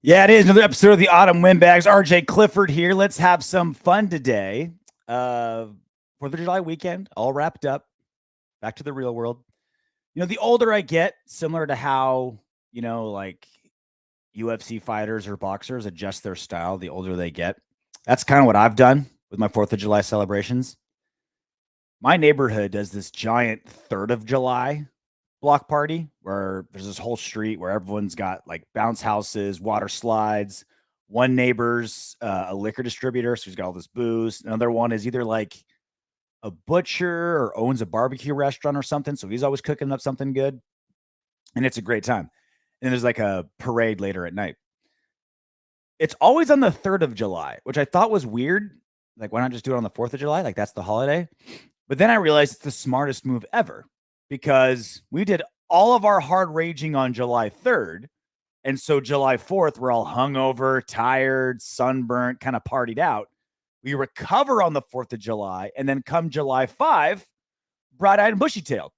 Yeah, it is another episode of the Autumn Windbags. RJ Clifford here. Let's have some fun today. 4th of July weekend, all wrapped up. Back to the real world. The older I get, similar to how, like UFC fighters or boxers adjust their style the older they get. That's kind of what I've done with my 4th of July celebrations. My neighborhood does this giant 3rd of July block party where there's this whole street where everyone's got like bounce houses, water slides. One neighbor's a liquor distributor, so he's got all this booze. Another one is either like a butcher or owns a barbecue restaurant or something, so he's always cooking up something good, and it's a great time. And there's like a parade later at night. It's always on the 3rd of July, which I thought was weird. Like, why not just do it on the 4th of July? Like, that's the holiday. But then I realized it's the smartest move ever, because we did all of our hard raging on July 3rd. And so July 4th, we're all hungover, tired, sunburnt, kind of partied out. We recover on the 4th of July. And then come July 5, bright-eyed and bushy-tailed.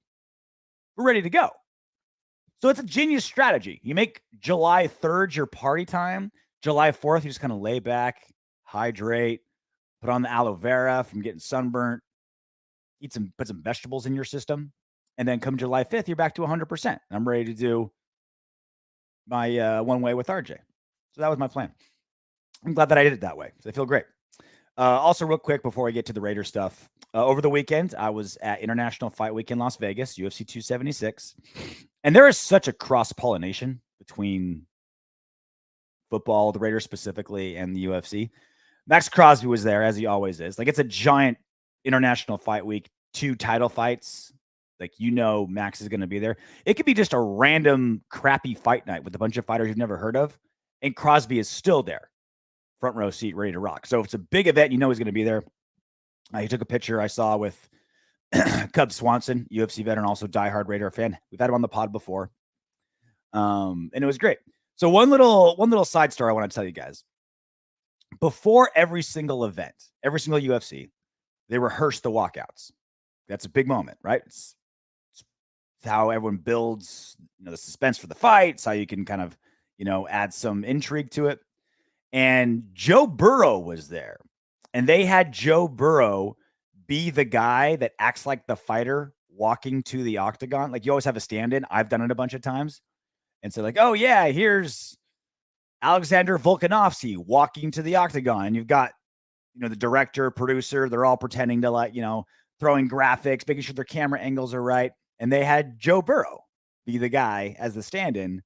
We're ready to go. So it's a genius strategy. You make July 3rd your party time. July 4th, you just kind of lay back, hydrate, put on the aloe vera from getting sunburnt, put some vegetables in your system. And then come July 5th, you're back to 100%. I'm ready to do my one way with RJ. So that was my plan. I'm glad that I did it that way. So I feel great. Also, real quick, before I get to the Raiders stuff, over the weekend, I was at International Fight Week in Las Vegas, UFC 276. And there is such a cross-pollination between football, the Raiders specifically, and the UFC. Max Crosby was there, as he always is. Like, it's a giant International Fight Week, 2 title fights. Like, Max is going to be there. It could be just a random crappy fight night with a bunch of fighters you've never heard of, and Crosby is still there, front row seat, ready to rock. So if it's a big event, he's going to be there. He took a picture I saw with Cub Swanson, UFC veteran, also diehard Raider fan. We've had him on the pod before, and it was great. So one little side story I want to tell you guys. Before every single event, every single UFC, they rehearse the walkouts. That's a big moment, right? It's how everyone builds, the suspense for the fights, how you can kind of, add some intrigue to it. And Joe Burrow was there, and they had Joe Burrow be the guy that acts like the fighter walking to the octagon. Like, you always have a stand-in. I've done it a bunch of times. And so like, oh yeah, here's Alexander Volkanovski walking to the octagon. And you've got, the director, producer, they're all pretending to like, throwing graphics, making sure their camera angles are right. And they had Joe Burrow be the guy as the stand-in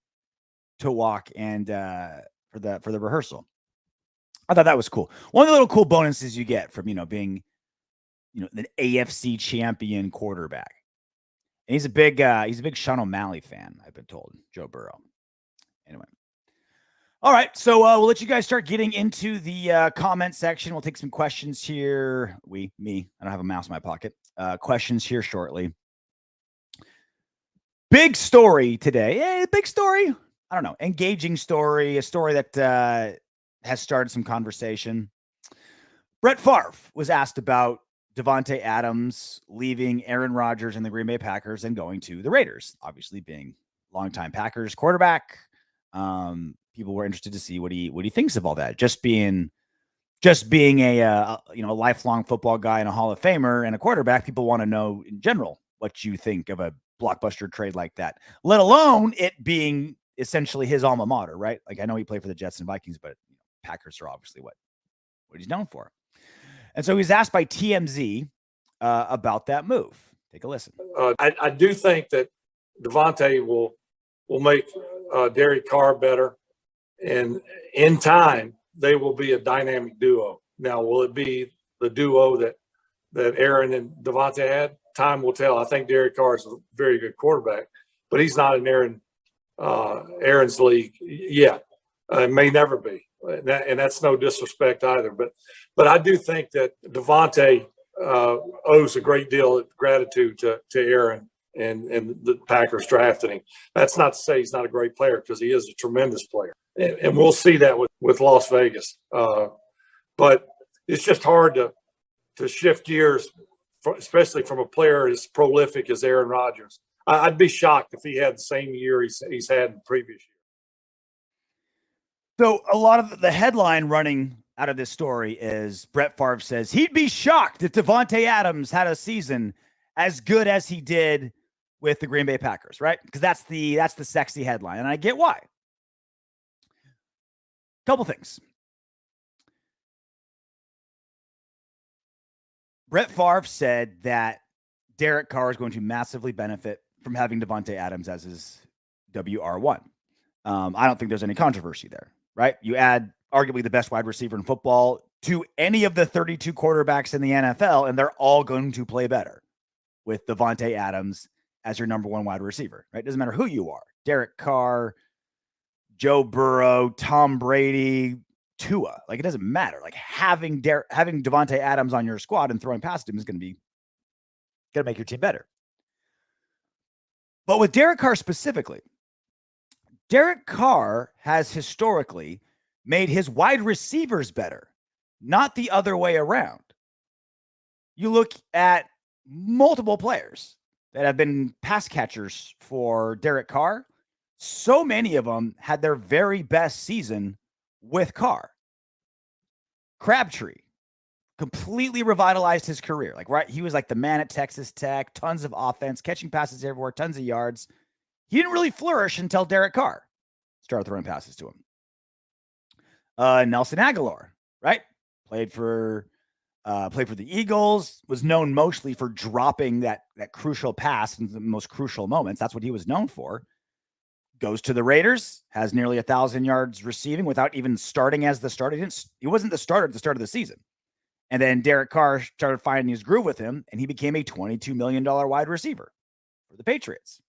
to walk and for the rehearsal. I thought that was cool. One of the little cool bonuses you get from, being, an AFC champion quarterback. And he's a big Sean O'Malley fan, I've been told, Joe Burrow. Anyway. All right, so we'll let you guys start getting into the comment section. We'll take some questions here. I don't have a mouse in my pocket. Questions here shortly. Big story today. Big story. I don't know. Engaging story. A story that has started some conversation. Brett Favre was asked about Davante Adams leaving Aaron Rodgers and the Green Bay Packers and going to the Raiders. Obviously, being longtime Packers quarterback. People were interested to see what he thinks of all that. Just being a lifelong football guy and a Hall of Famer and a quarterback, people want to know in general what you think of a blockbuster trade like that, let alone it being essentially his alma mater, right? Like, I know he played for the Jets and Vikings, but Packers are obviously what he's known for. And so he's asked by TMZ about that move. Take a listen. I do think that Davante will make Derek Carr better, and in time they will be a dynamic duo. Now, will it be the duo that Aaron and Davante had? Time will tell. I think Derek Carr is a very good quarterback, but he's not in Aaron's league yet. It may never be, and that's no disrespect either. But I do think that Davante owes a great deal of gratitude to Aaron and the Packers drafted him. That's not to say he's not a great player, because he is a tremendous player, and we'll see that with Las Vegas. But it's just hard to shift gears, especially from a player as prolific as Aaron Rodgers. I'd be shocked if he had the same year he's had in the previous year. So a lot of the headline running out of this story is Brett Favre says he'd be shocked if Davante Adams had a season as good as he did with the Green Bay Packers, right? Because that's the sexy headline, and I get why. Couple things. Brett Favre said that Derek Carr is going to massively benefit from having Davante Adams as his WR1. I don't think there's any controversy there, right? You add arguably the best wide receiver in football to any of the 32 quarterbacks in the NFL, and they're all going to play better with Davante Adams as your number one wide receiver, right? Doesn't matter who you are. Derek Carr, Joe Burrow, Tom Brady, Tua. Like, it doesn't matter. Like, having Davante Adams on your squad and throwing past him is going to make your team better. But with Derek Carr specifically, Derek Carr has historically made his wide receivers better, not the other way around. You look at multiple players that have been pass catchers for Derek Carr. So many of them had their very best season with Carr. Crabtree completely revitalized his career. Like, right, he was like the man at Texas Tech, tons of offense, catching passes everywhere, tons of yards. He didn't really flourish until Derek Carr started throwing passes to him. Nelson Aguilar, right? Played for the Eagles, was known mostly for dropping that crucial pass in the most crucial moments. That's what he was known for. Goes to the Raiders, has nearly 1,000 yards receiving without even starting as the starter. He wasn't the starter at the start of the season. And then Derek Carr started finding his groove with him, and he became a $22 million wide receiver for the Patriots.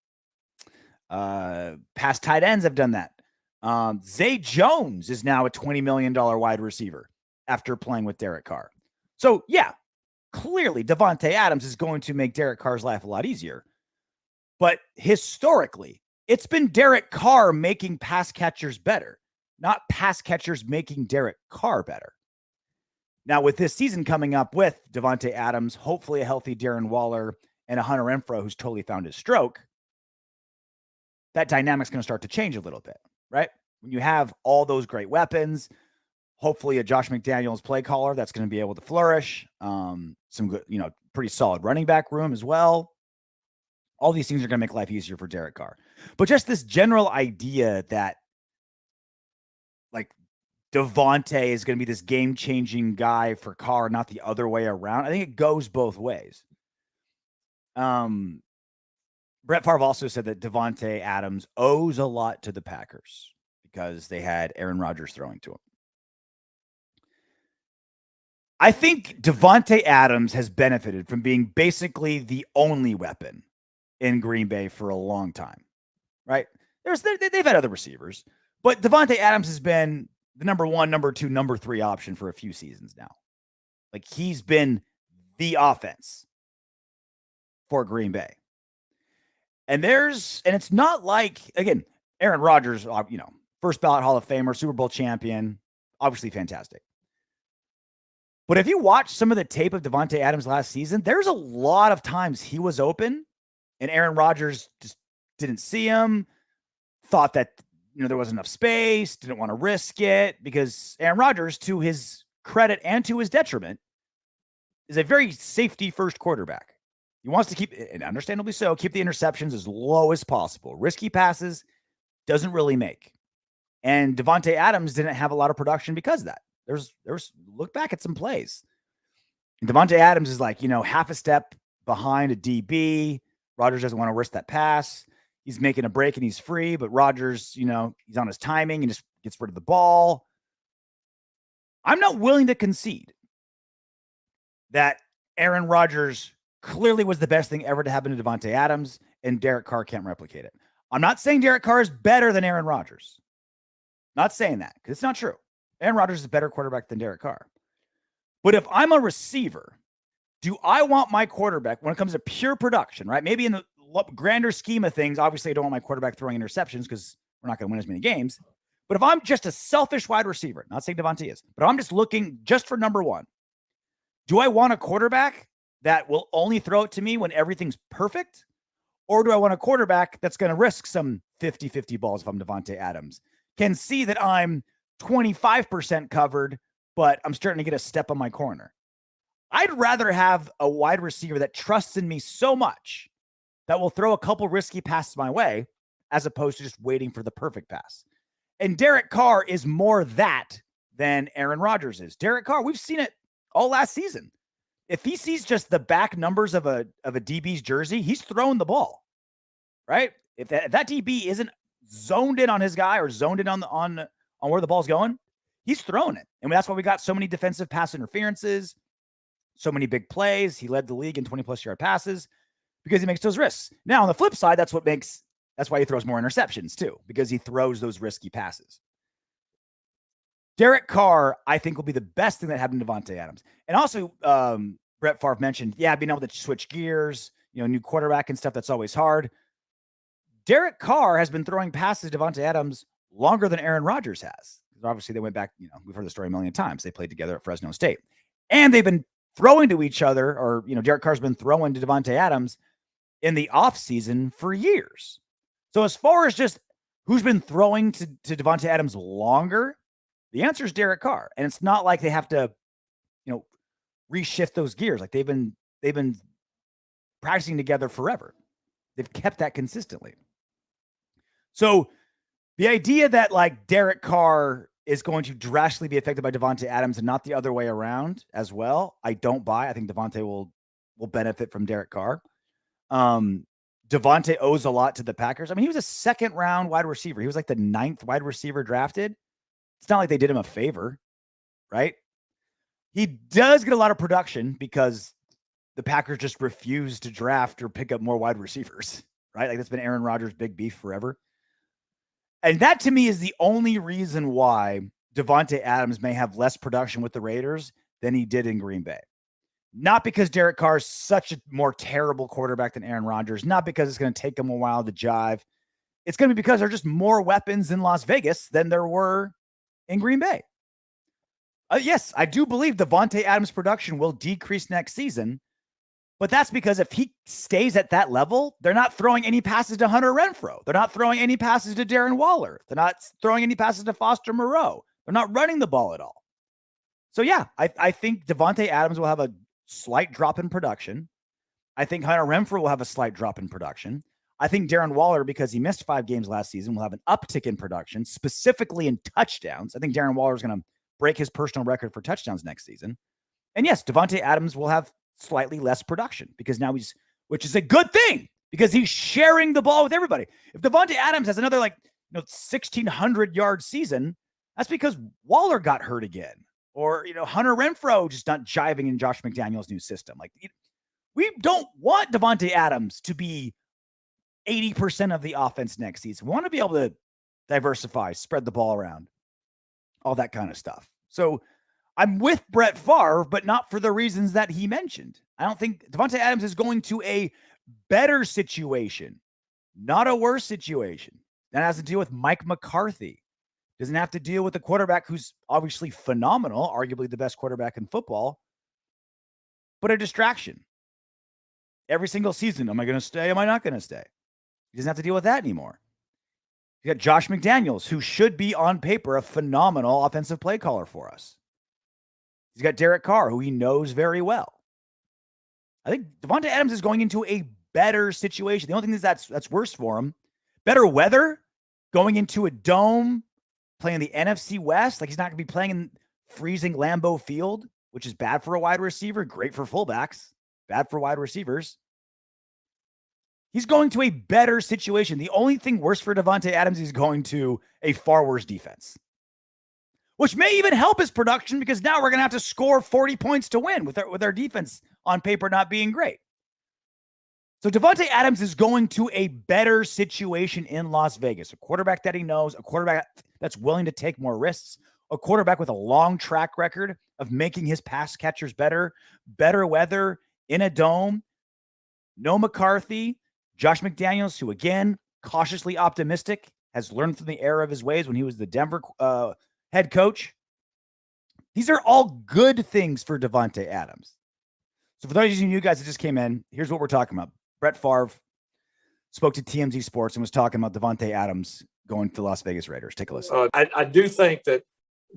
Past tight ends have done that. Zay Jones is now a $20 million wide receiver after playing with Derek Carr. So, yeah, clearly Davante Adams is going to make Derek Carr's life a lot easier. But historically, it's been Derek Carr making pass catchers better, not pass catchers making Derek Carr better. Now, with this season coming up with Davante Adams, hopefully a healthy Darren Waller, and a Hunter Renfrow who's totally found his stroke, that dynamic's going to start to change a little bit, right? When you have all those great weapons, hopefully a Josh McDaniels play caller that's going to be able to flourish, some good, pretty solid running back room as well. All these things are going to make life easier for Derek Carr. But just this general idea that, like, Davante is going to be this game-changing guy for Carr, not the other way around. I think it goes both ways. Brett Favre also said that Davante Adams owes a lot to the Packers because they had Aaron Rodgers throwing to him. I think Davante Adams has benefited from being basically the only weapon in Green Bay for a long time, right? They've had other receivers, but Davante Adams has been the number one, number two, number three option for a few seasons now. Like, he's been the offense for Green Bay. And it's not like, again, Aaron Rodgers, first ballot Hall of Famer, Super Bowl champion, obviously fantastic. But if you watch some of the tape of Davante Adams last season, there's a lot of times he was open and Aaron Rodgers just didn't see him, thought that there wasn't enough space, didn't want to risk it, because Aaron Rodgers, to his credit and to his detriment, is a very safety-first quarterback. He wants to keep, and understandably so, keep the interceptions as low as possible. Risky passes doesn't really make. And Davante Adams didn't have a lot of production because of that. There's look back at some plays. Davante Adams is like, half a step behind a DB. Rodgers doesn't want to risk that pass. He's making a break and he's free, but Rodgers, he's on his timing and just gets rid of the ball. I'm not willing to concede that Aaron Rodgers clearly was the best thing ever to happen to Davante Adams, and Derek Carr can't replicate it. I'm not saying Derek Carr is better than Aaron Rodgers. Not saying that, because it's not true. Aaron Rodgers is a better quarterback than Derek Carr. But if I'm a receiver, do I want my quarterback, when it comes to pure production, right? Maybe in the grander scheme of things, obviously I don't want my quarterback throwing interceptions because we're not going to win as many games. But if I'm just a selfish wide receiver, not saying Davante is, but I'm just looking just for number one, do I want a quarterback that will only throw it to me when everything's perfect? Or do I want a quarterback that's going to risk some 50-50 balls if I'm Davante Adams? Can see that I'm 25% covered, but I'm starting to get a step on my corner. I'd rather have a wide receiver that trusts in me so much that will throw a couple risky passes my way as opposed to just waiting for the perfect pass. And Derek Carr is more that than Aaron Rodgers is. Derek Carr, we've seen it all last season. If he sees just the back numbers of a DB's jersey, he's throwing the ball, right? If that DB isn't zoned in on his guy or zoned in on where the ball's going, he's throwing it. And that's why we got so many defensive pass interferences, so many big plays. He led the league in 20-plus yard passes because he makes those risks. Now, on the flip side, that's why he throws more interceptions too, because he throws those risky passes. Derek Carr, I think, will be the best thing that happened to Davante Adams. And also, Brett Favre mentioned, being able to switch gears, new quarterback and stuff, that's always hard. Derek Carr has been throwing passes to Davante Adams longer than Aaron Rodgers has. Obviously, they went back, we've heard the story a million times. They played together at Fresno State. And they've been throwing to each other, or, Derek Carr's been throwing to Davante Adams in the offseason for years. So as far as just who's been throwing to Davante Adams longer, the answer is Derek Carr. And it's not like they have to, reshift those gears. Like they've been practicing together forever. They've kept that consistently. So the idea that like Derek Carr is going to drastically be affected by Davante Adams and not the other way around as well, I don't buy. I think Davante will benefit from Derek Carr. Davante owes a lot to the Packers. I mean, he was a second-round wide receiver. He was like the 9th wide receiver drafted. It's not like they did him a favor, right? He does get a lot of production because the Packers just refuse to draft or pick up more wide receivers, right? Like that's been Aaron Rodgers' big beef forever. And that to me is the only reason why Davante Adams may have less production with the Raiders than he did in Green Bay. Not because Derek Carr is such a more terrible quarterback than Aaron Rodgers, not because it's going to take him a while to jive. It's going to be because there are just more weapons in Las Vegas than there were in Green Bay. Yes, I do believe Davante Adams' production will decrease next season, but that's because if he stays at that level, they're not throwing any passes to Hunter Renfrow. They're not throwing any passes to Darren Waller. They're not throwing any passes to Foster Moreau. They're not running the ball at all. So yeah, I think Davante Adams will have a slight drop in production. I think Hunter Renfrow will have a slight drop in production. I think Darren Waller, because he missed 5 games last season, will have an uptick in production, specifically in touchdowns. I think Darren Waller is going to break his personal record for touchdowns next season. And yes, Davante Adams will have slightly less production because now which is a good thing because he's sharing the ball with everybody. If Davante Adams has another 1,600-yard season, that's because Waller got hurt again. Or, Hunter Renfrow just not jiving in Josh McDaniels' new system. We don't want Davante Adams to be 80% of the offense next season. We want to be able to diversify, spread the ball around, all that kind of stuff. So I'm with Brett Favre, but not for the reasons that he mentioned. I don't think Davante Adams is going to a better situation, not a worse situation. That has to deal with Mike McCarthy. Doesn't have to deal with a quarterback who's obviously phenomenal, arguably the best quarterback in football, but a distraction. Every single season, am I going to stay? Am I not going to stay? He doesn't have to deal with that anymore. You got Josh McDaniels, who should be on paper a phenomenal offensive play caller for us. He's got Derek Carr, who he knows very well. I think Davante Adams is going into a better situation. The only thing that's worse for him, better weather, going into a dome, playing the NFC West. He's not going to be playing in freezing Lambeau Field, which is bad for a wide receiver, great for fullbacks, bad for wide receivers. He's going to a better situation. The only thing worse for Davante Adams is going to a far worse defense, which may even help his production because now we're going to have to score 40 points to win with our defense on paper not being great. So Davante Adams is going to a better situation in Las Vegas, a quarterback that he knows, a quarterback that's willing to take more risks, a quarterback with a long track record of making his pass catchers better weather in a dome. No McCarthy, Josh McDaniels, who again, cautiously optimistic, has learned from the error of his ways when he was the Denver head coach. These are all good things for Davante Adams. So for those of you guys that just came in, here's what we're talking about. Brett Favre spoke to TMZ Sports and was talking about Davante Adams going to the Las Vegas Raiders. Take a listen. I do think that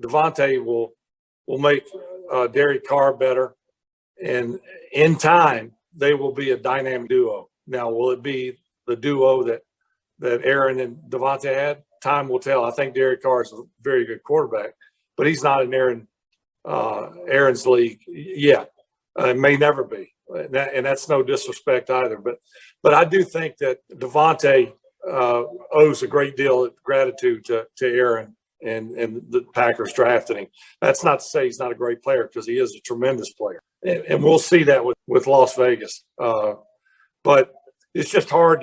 Davante will make Derek Carr better, and in time they will be a dynamic duo. Now, will it be the duo that Aaron and Davante had? Time will tell. I think Derek Carr is a very good quarterback, but he's not in Aaron's league yet. It may never be, and that's no disrespect either. But I do think that Davante owes a great deal of gratitude to Aaron and the Packers drafting him. That's not to say he's not a great player, because he is a tremendous player, and we'll see that with Las Vegas. But it's just hard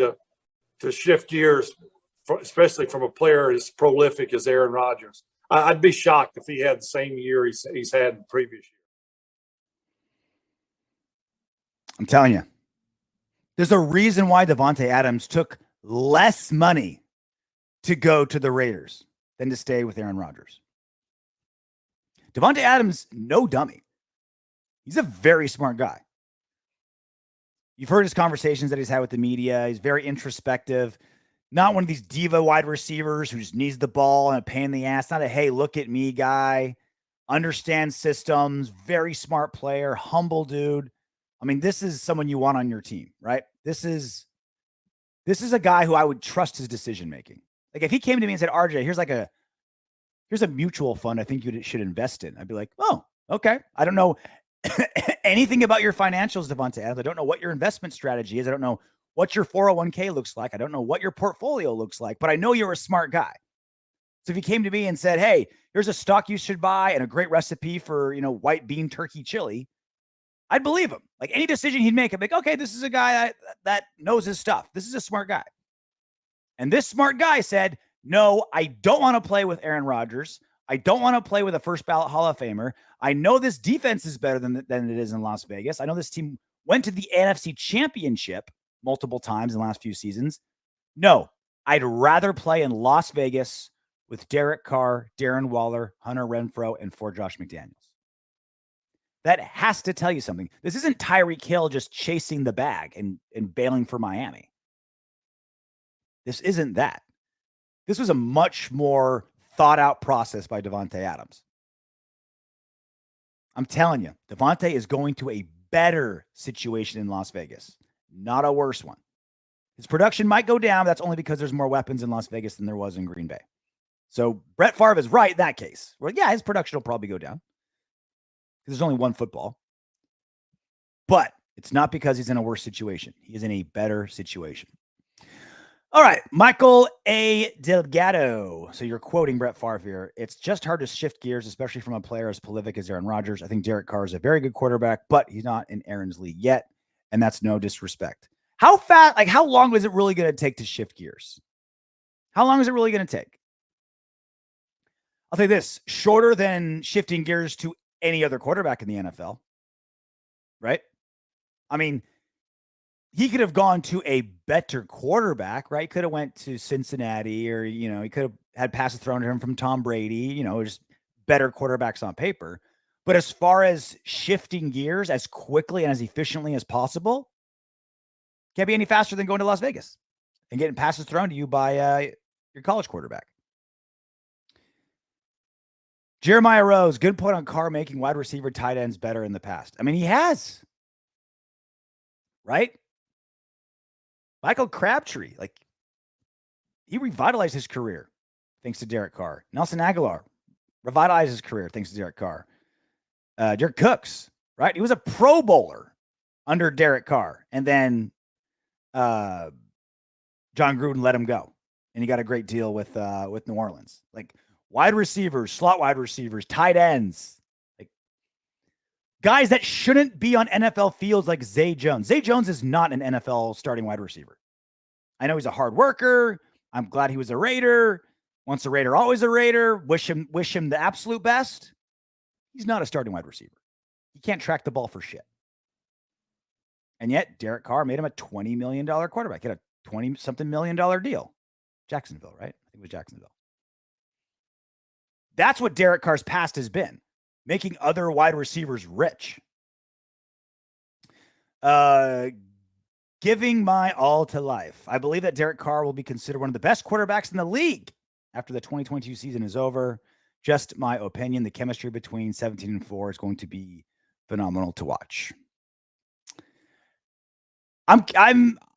to shift gears, especially from a player as prolific as Aaron Rodgers. I'd be shocked if he had the same year he's had in the previous year. I'm telling you, there's a reason why Davante Adams took less money to go to the Raiders than to stay with Aaron Rodgers. Davante Adams, no dummy. He's a very smart guy. You've heard his conversations that he's had with the media. He's very introspective. Not one of these diva wide receivers who just needs the ball and a pain in the ass. Not a, hey, look at me guy. Understands systems. Very smart player. Humble dude. I mean, this is someone you want on your team, right? This is a guy who I would trust his decision-making. Like if he came to me and said, RJ, here's a mutual fund I think you should invest in. I'd be like, oh, okay. I don't know anything about your financials, Davante Adams. I don't know what your investment strategy is. I don't know what your 401k looks like. I don't know what your portfolio looks like, but I know you're a smart guy. So if he came to me and said, hey, here's a stock you should buy and a great recipe for, white bean turkey chili, I'd believe him. Like any decision he'd make, I'd be like, okay, this is a guy that knows his stuff. This is a smart guy. And this smart guy said, no, I don't want to play with Aaron Rodgers. I don't want to play with a first ballot Hall of Famer. I know this defense is better than it is in Las Vegas. I know this team went to the NFC Championship multiple times in the last few seasons. No, I'd rather play in Las Vegas with Derek Carr, Darren Waller, Hunter Renfrow, and for Josh McDaniels. That has to tell you something. This isn't Tyreek Hill just chasing the bag and bailing for Miami. This isn't that. This was a much more thought out process by Davante Adams. I'm telling you, Davante is going to a better situation in Las Vegas, not a worse one. His production might go down. That's only because there's more weapons in Las Vegas than there was in Green Bay. So Brett Favre is right in that case. Well, yeah, his production will probably go down because there's only one football. But it's not because he's in a worse situation. He is in a better situation. All right, Michael A. Delgado. So you're quoting Brett Favre here. It's just hard to shift gears, especially from a player as prolific as Aaron Rodgers. I think Derek Carr is a very good quarterback, but he's not in Aaron's league yet, and that's no disrespect. How fast, how long is it really going to take to shift gears? How long is it really going to take? I'll say this, shorter than shifting gears to any other quarterback in the NFL, right? I mean, he could have gone to a better quarterback, right? Could have went to Cincinnati or, he could have had passes thrown to him from Tom Brady, just better quarterbacks on paper. But as far as shifting gears as quickly and as efficiently as possible, can't be any faster than going to Las Vegas and getting passes thrown to you by your college quarterback. Jeremiah Rose, good point on Carr making wide receiver tight ends better in the past. I mean, he has, right? Michael Crabtree, he revitalized his career thanks to Derek Carr. Nelson Aguilar revitalized his career thanks to Derek Carr. Derek Cooks, right? He was a Pro Bowler under Derek Carr. And then Jon Gruden let him go. And he got a great deal with New Orleans. Wide receivers, slot wide receivers, tight ends. Guys that shouldn't be on NFL fields like Zay Jones. Zay Jones is not an NFL starting wide receiver. I know he's a hard worker. I'm glad he was a Raider. Once a Raider, always a Raider. Wish him the absolute best. He's not a starting wide receiver. He can't track the ball for shit. And yet, Derek Carr made him a $20 million quarterback. He had a $20-something million deal. Jacksonville, right? I think it was Jacksonville. That's what Derek Carr's past has been. Making other wide receivers rich. Giving my all to life. I believe that Derek Carr will be considered one of the best quarterbacks in the league after the 2022 season is over. Just my opinion. The chemistry between 17 and 4 is going to be phenomenal to watch. I'm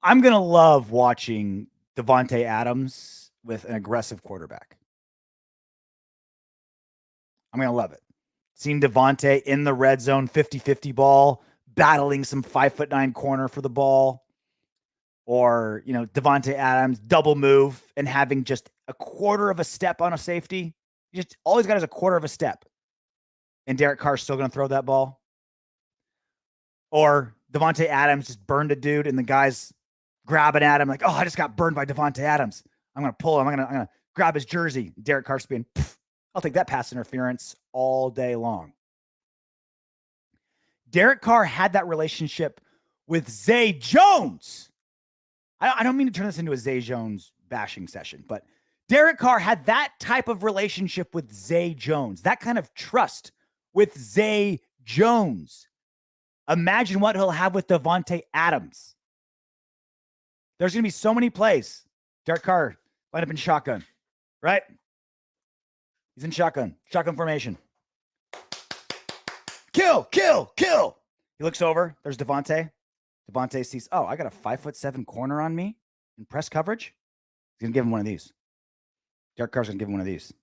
going to love watching Davante Adams with an aggressive quarterback. I'm going to love it. Seeing Davante in the red zone, 50-50 ball, battling some 5'9" corner for the ball. Or, Davante Adams double move and having just a quarter of a step on a safety. Just all he's got is a quarter of a step. And Derek Carr's still going to throw that ball. Or Davante Adams just burned a dude and the guy's grabbing at him like, oh, I just got burned by Davante Adams. I'm going to pull him. I'm going to grab his jersey. Derek Carr's being, I'll take that pass interference all day long. Derek Carr had that relationship with Zay Jones. I don't mean to turn this into a Zay Jones bashing session, but Derek Carr had that type of relationship with Zay Jones, that kind of trust with Zay Jones. Imagine what he'll have with Davante Adams. There's going to be so many plays. Derek Carr line up in shotgun, right? He's in shotgun formation. Kill. He looks over. There's Davante. Davante sees, oh, I got a 5'7" corner on me in press coverage. He's going to give him one of these. Derek Carr's going to give him one of these.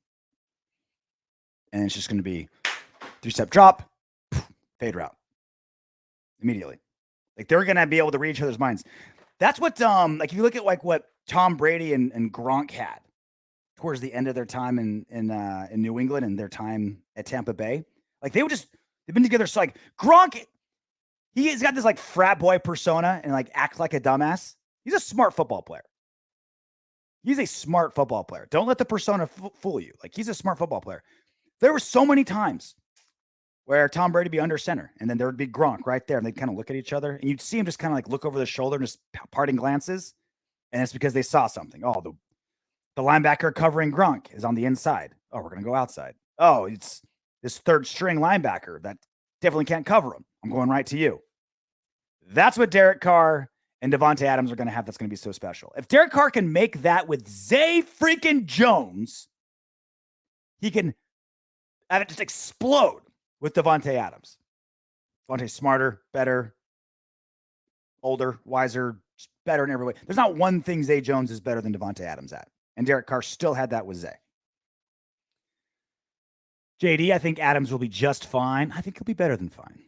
And it's just going to be 3-step drop, fade route. Immediately. Like, they're going to be able to read each other's minds. That's what, if you look at what Tom Brady and Gronk had towards the end of their time in New England and their time at Tampa Bay, they've been together. So Gronk, he's got this frat boy persona and acts like a dumbass. He's a smart football player. He's a smart football player. Don't let the persona fool you. He's a smart football player. There were so many times where Tom Brady would be under center and then there would be Gronk right there and they'd kind of look at each other and you'd see him just kind of look over the shoulder and just parting glances. And it's because they saw something. Oh, the linebacker covering Gronk is on the inside. Oh, we're going to go outside. Oh, it's this third string linebacker that definitely can't cover him. I'm going right to you. That's what Derek Carr and Davante Adams are going to have. That's going to be so special. If Derek Carr can make that with Zay freaking Jones, he can have it just explode with Davante Adams. Davante's smarter, better, older, wiser, better in every way. There's not one thing Zay Jones is better than Davante Adams at. And Derek Carr still had that with Zay. JD, I think Adams will be just fine. I think he'll be better than fine.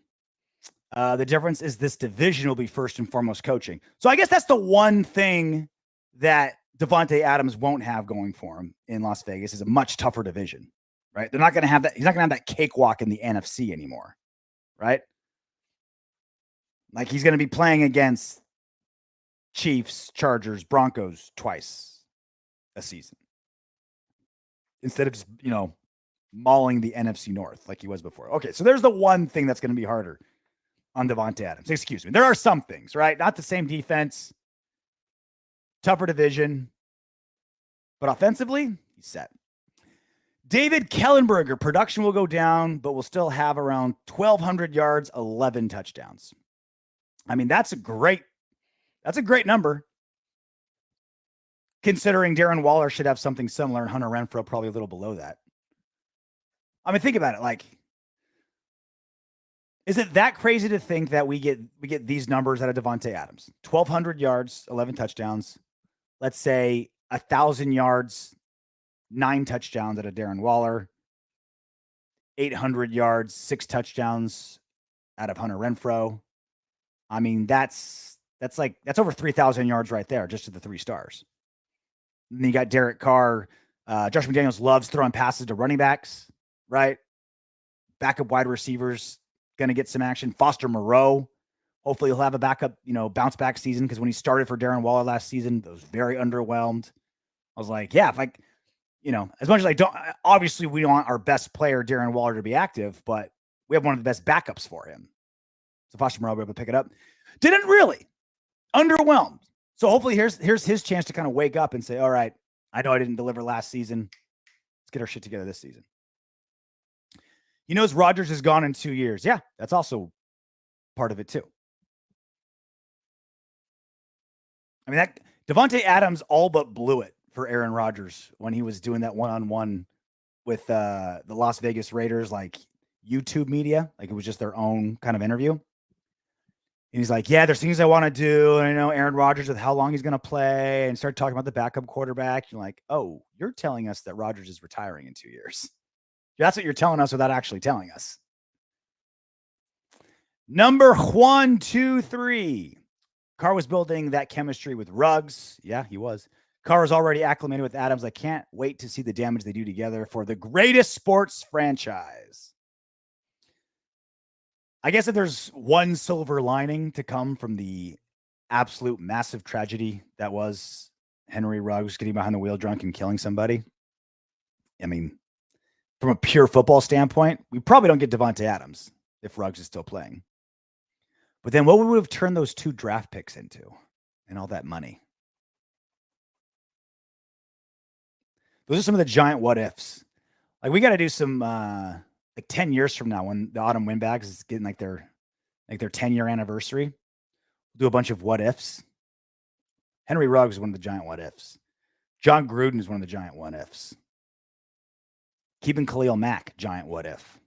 The difference is this division will be first and foremost coaching. So I guess that's the one thing that Davante Adams won't have going for him in Las Vegas is a much tougher division, right? They're not going to have that. He's not going to have that cakewalk in the NFC anymore, right? He's going to be playing against Chiefs, Chargers, Broncos twice a season instead of just, mauling the NFC North like he was before. Okay, so there's the one thing that's going to be harder on Davante Adams. Excuse me. There are some things, right? Not the same defense, tougher division, but offensively, he's set. David Kellenberger, production will go down, but we'll still have around 1,200 yards, 11 touchdowns. I mean, that's a great number. Considering Darren Waller should have something similar and Hunter Renfrow probably a little below that. I mean, think about it. Is it that crazy to think that we get these numbers out of Davante Adams? 1,200 yards, 11 touchdowns. Let's say 1,000 yards, 9 touchdowns out of Darren Waller. 800 yards, 6 touchdowns out of Hunter Renfrow. I mean, that's over 3,000 yards right there, just to the 3 stars. And then you got Derek Carr. Josh McDaniels loves throwing passes to running backs, right? Backup wide receivers going to get some action. Foster Moreau, hopefully he'll have a backup, bounce back season because when he started for Darren Waller last season, I was very underwhelmed. I was like, yeah, as much as I don't, obviously we want our best player, Darren Waller, to be active, but we have one of the best backups for him. So Foster Moreau will be able to pick it up. Didn't really. Underwhelmed. So hopefully here's his chance to kind of wake up and say, all right, I know I didn't deliver last season. Let's get our shit together this season. He knows Rodgers is gone in 2 years. Yeah, that's also part of it too. I mean, that Davante Adams all but blew it for Aaron Rodgers when he was doing that one-on-one with the Las Vegas Raiders, like YouTube media. Like it was just their own kind of interview. And he's like, yeah, there's things I want to do. And I know Aaron Rodgers with how long he's going to play, and start talking about the backup quarterback. You're like, oh, you're telling us that Rodgers is retiring in 2 years. That's what you're telling us without actually telling us. Number 1, 2, 3. Carr was building that chemistry with Ruggs. Yeah, he was. Carr is already acclimated with Adams. I can't wait to see the damage they do together for the greatest sports franchise. I guess if there's one silver lining to come from the absolute massive tragedy that was Henry Ruggs getting behind the wheel drunk and killing somebody, I mean, from a pure football standpoint, we probably don't get Davante Adams if Ruggs is still playing. But then what would we have turned those 2 draft picks into and all that money? Those are some of the giant what ifs. Like we got to do some like 10 years from now when the autumn windbags is getting like their 10-year anniversary. Do a bunch of what ifs. Henry Ruggs is one of the giant what ifs. Jon Gruden is one of the giant what ifs. Keeping Khalil Mack, giant what if.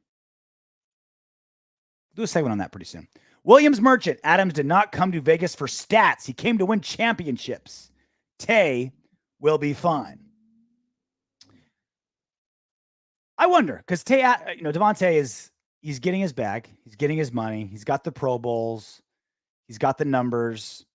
We'll do a segment on that pretty soon. Williams Merchant. Adams did not come to Vegas for stats. He came to win championships. Tay will be fine. I wonder, because Tay, Davante he's getting his bag. He's getting his money. He's got the Pro Bowls. He's got the numbers.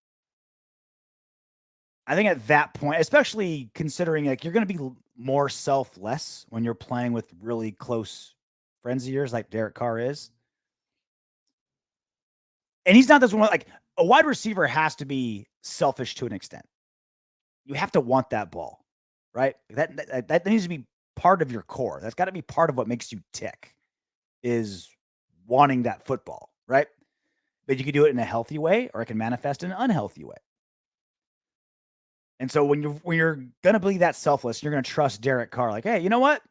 I think at that point, especially considering like you're going to be more selfless when you're playing with really close friends of yours, like Derek Carr is. And he's not this one, like a wide receiver has to be selfish to an extent. You have to want that ball, right? That needs to be part of your core. That's got to be part of what makes you tick, is wanting that football, right? But you can do it in a healthy way, or it can manifest in an unhealthy way. And so when you're gonna be that selfless, you're gonna trust Derek Carr. Like, hey, you know what?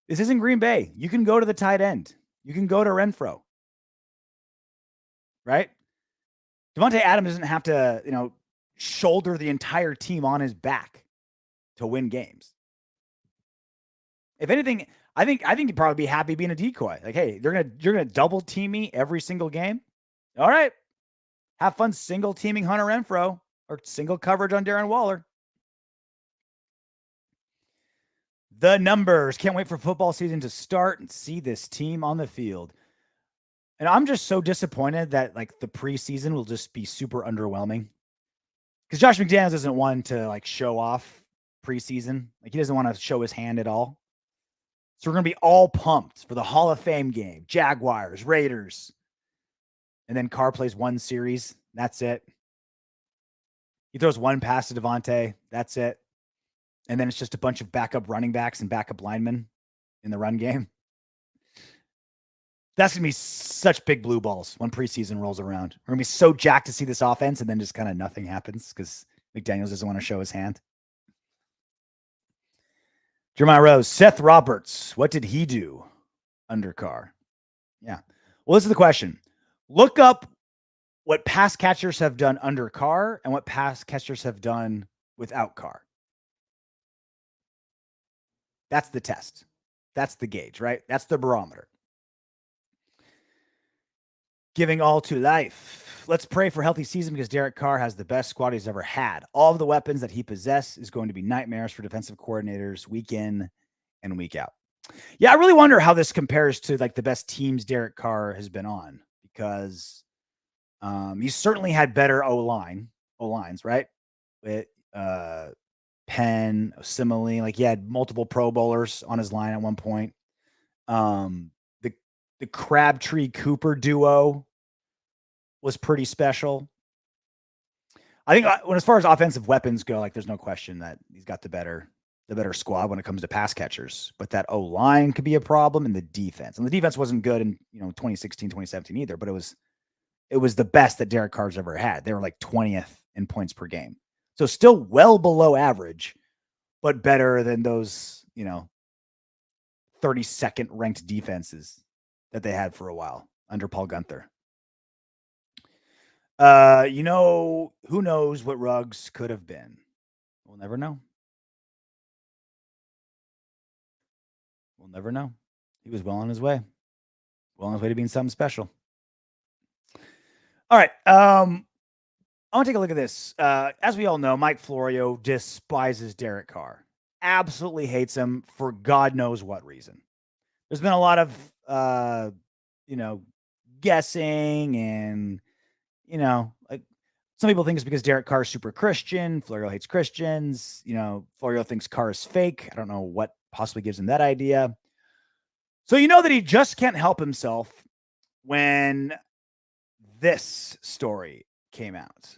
This isn't Green Bay. You can go to the tight end. You can go to Renfro. Right? Davante Adams doesn't have to, shoulder the entire team on his back to win games. If anything, I think he'd probably be happy being a decoy. Like, hey, you're gonna double team me every single game. All right. Have fun single teaming Hunter Renfro or single coverage on Darren Waller. The numbers. Can't wait for football season to start and see this team on the field. And I'm just so disappointed that like the preseason will just be super underwhelming. Because Josh McDaniels isn't one to like show off preseason. Like he doesn't want to show his hand at all. So we're going to be all pumped for the Hall of Fame game. Jaguars, Raiders. And then Carr plays one series. That's it. He throws one pass to Davante. That's it. And then it's just a bunch of backup running backs and backup linemen in the run game. That's going to be such big blue balls when preseason rolls around. We're going to be so jacked to see this offense, and then just kind of nothing happens because McDaniels doesn't want to show his hand. Jeremiah Rose, Seth Roberts, what did he do under Carr? Yeah. Well, this is the question. Look up what pass catchers have done under Carr and what pass catchers have done without Carr. That's the test. That's the gauge, right? That's the barometer. Giving all to life. Let's pray for a healthy season because Derek Carr has the best squad he's ever had. All of the weapons that he possesses is going to be nightmares for defensive coordinators week in and week out. Yeah, I really wonder how this compares to like the best teams Derek Carr has been on, because he's certainly had better O-lines, right? With Penn, Osimile, like he had multiple Pro Bowlers on his line at one point. The Crabtree Cooper duo was pretty special. I think when as far as offensive weapons go, like there's no question that he's got the better squad when it comes to pass catchers. But that O-line could be a problem, and the defense. And the defense wasn't good in 2016, 2017 either, but it was the best that Derek Carr's ever had. They were like 20th in points per game. So still well below average, but better than those, 32nd ranked defenses that they had for a while under Paul Guenther. Who knows what Ruggs could have been? We'll never know. We'll never know. He was well on his way. Well on his way to being something special. All right. I want to take a look at this. As we all know, Mike Florio despises Derek Carr. Absolutely hates him for God knows what reason. There's been a lot of, guessing and, like some people think it's because Derek Carr is super Christian. Florio hates Christians. Florio thinks Carr is fake. I don't know what possibly gives him that idea. So you know that he just can't help himself when this story came out.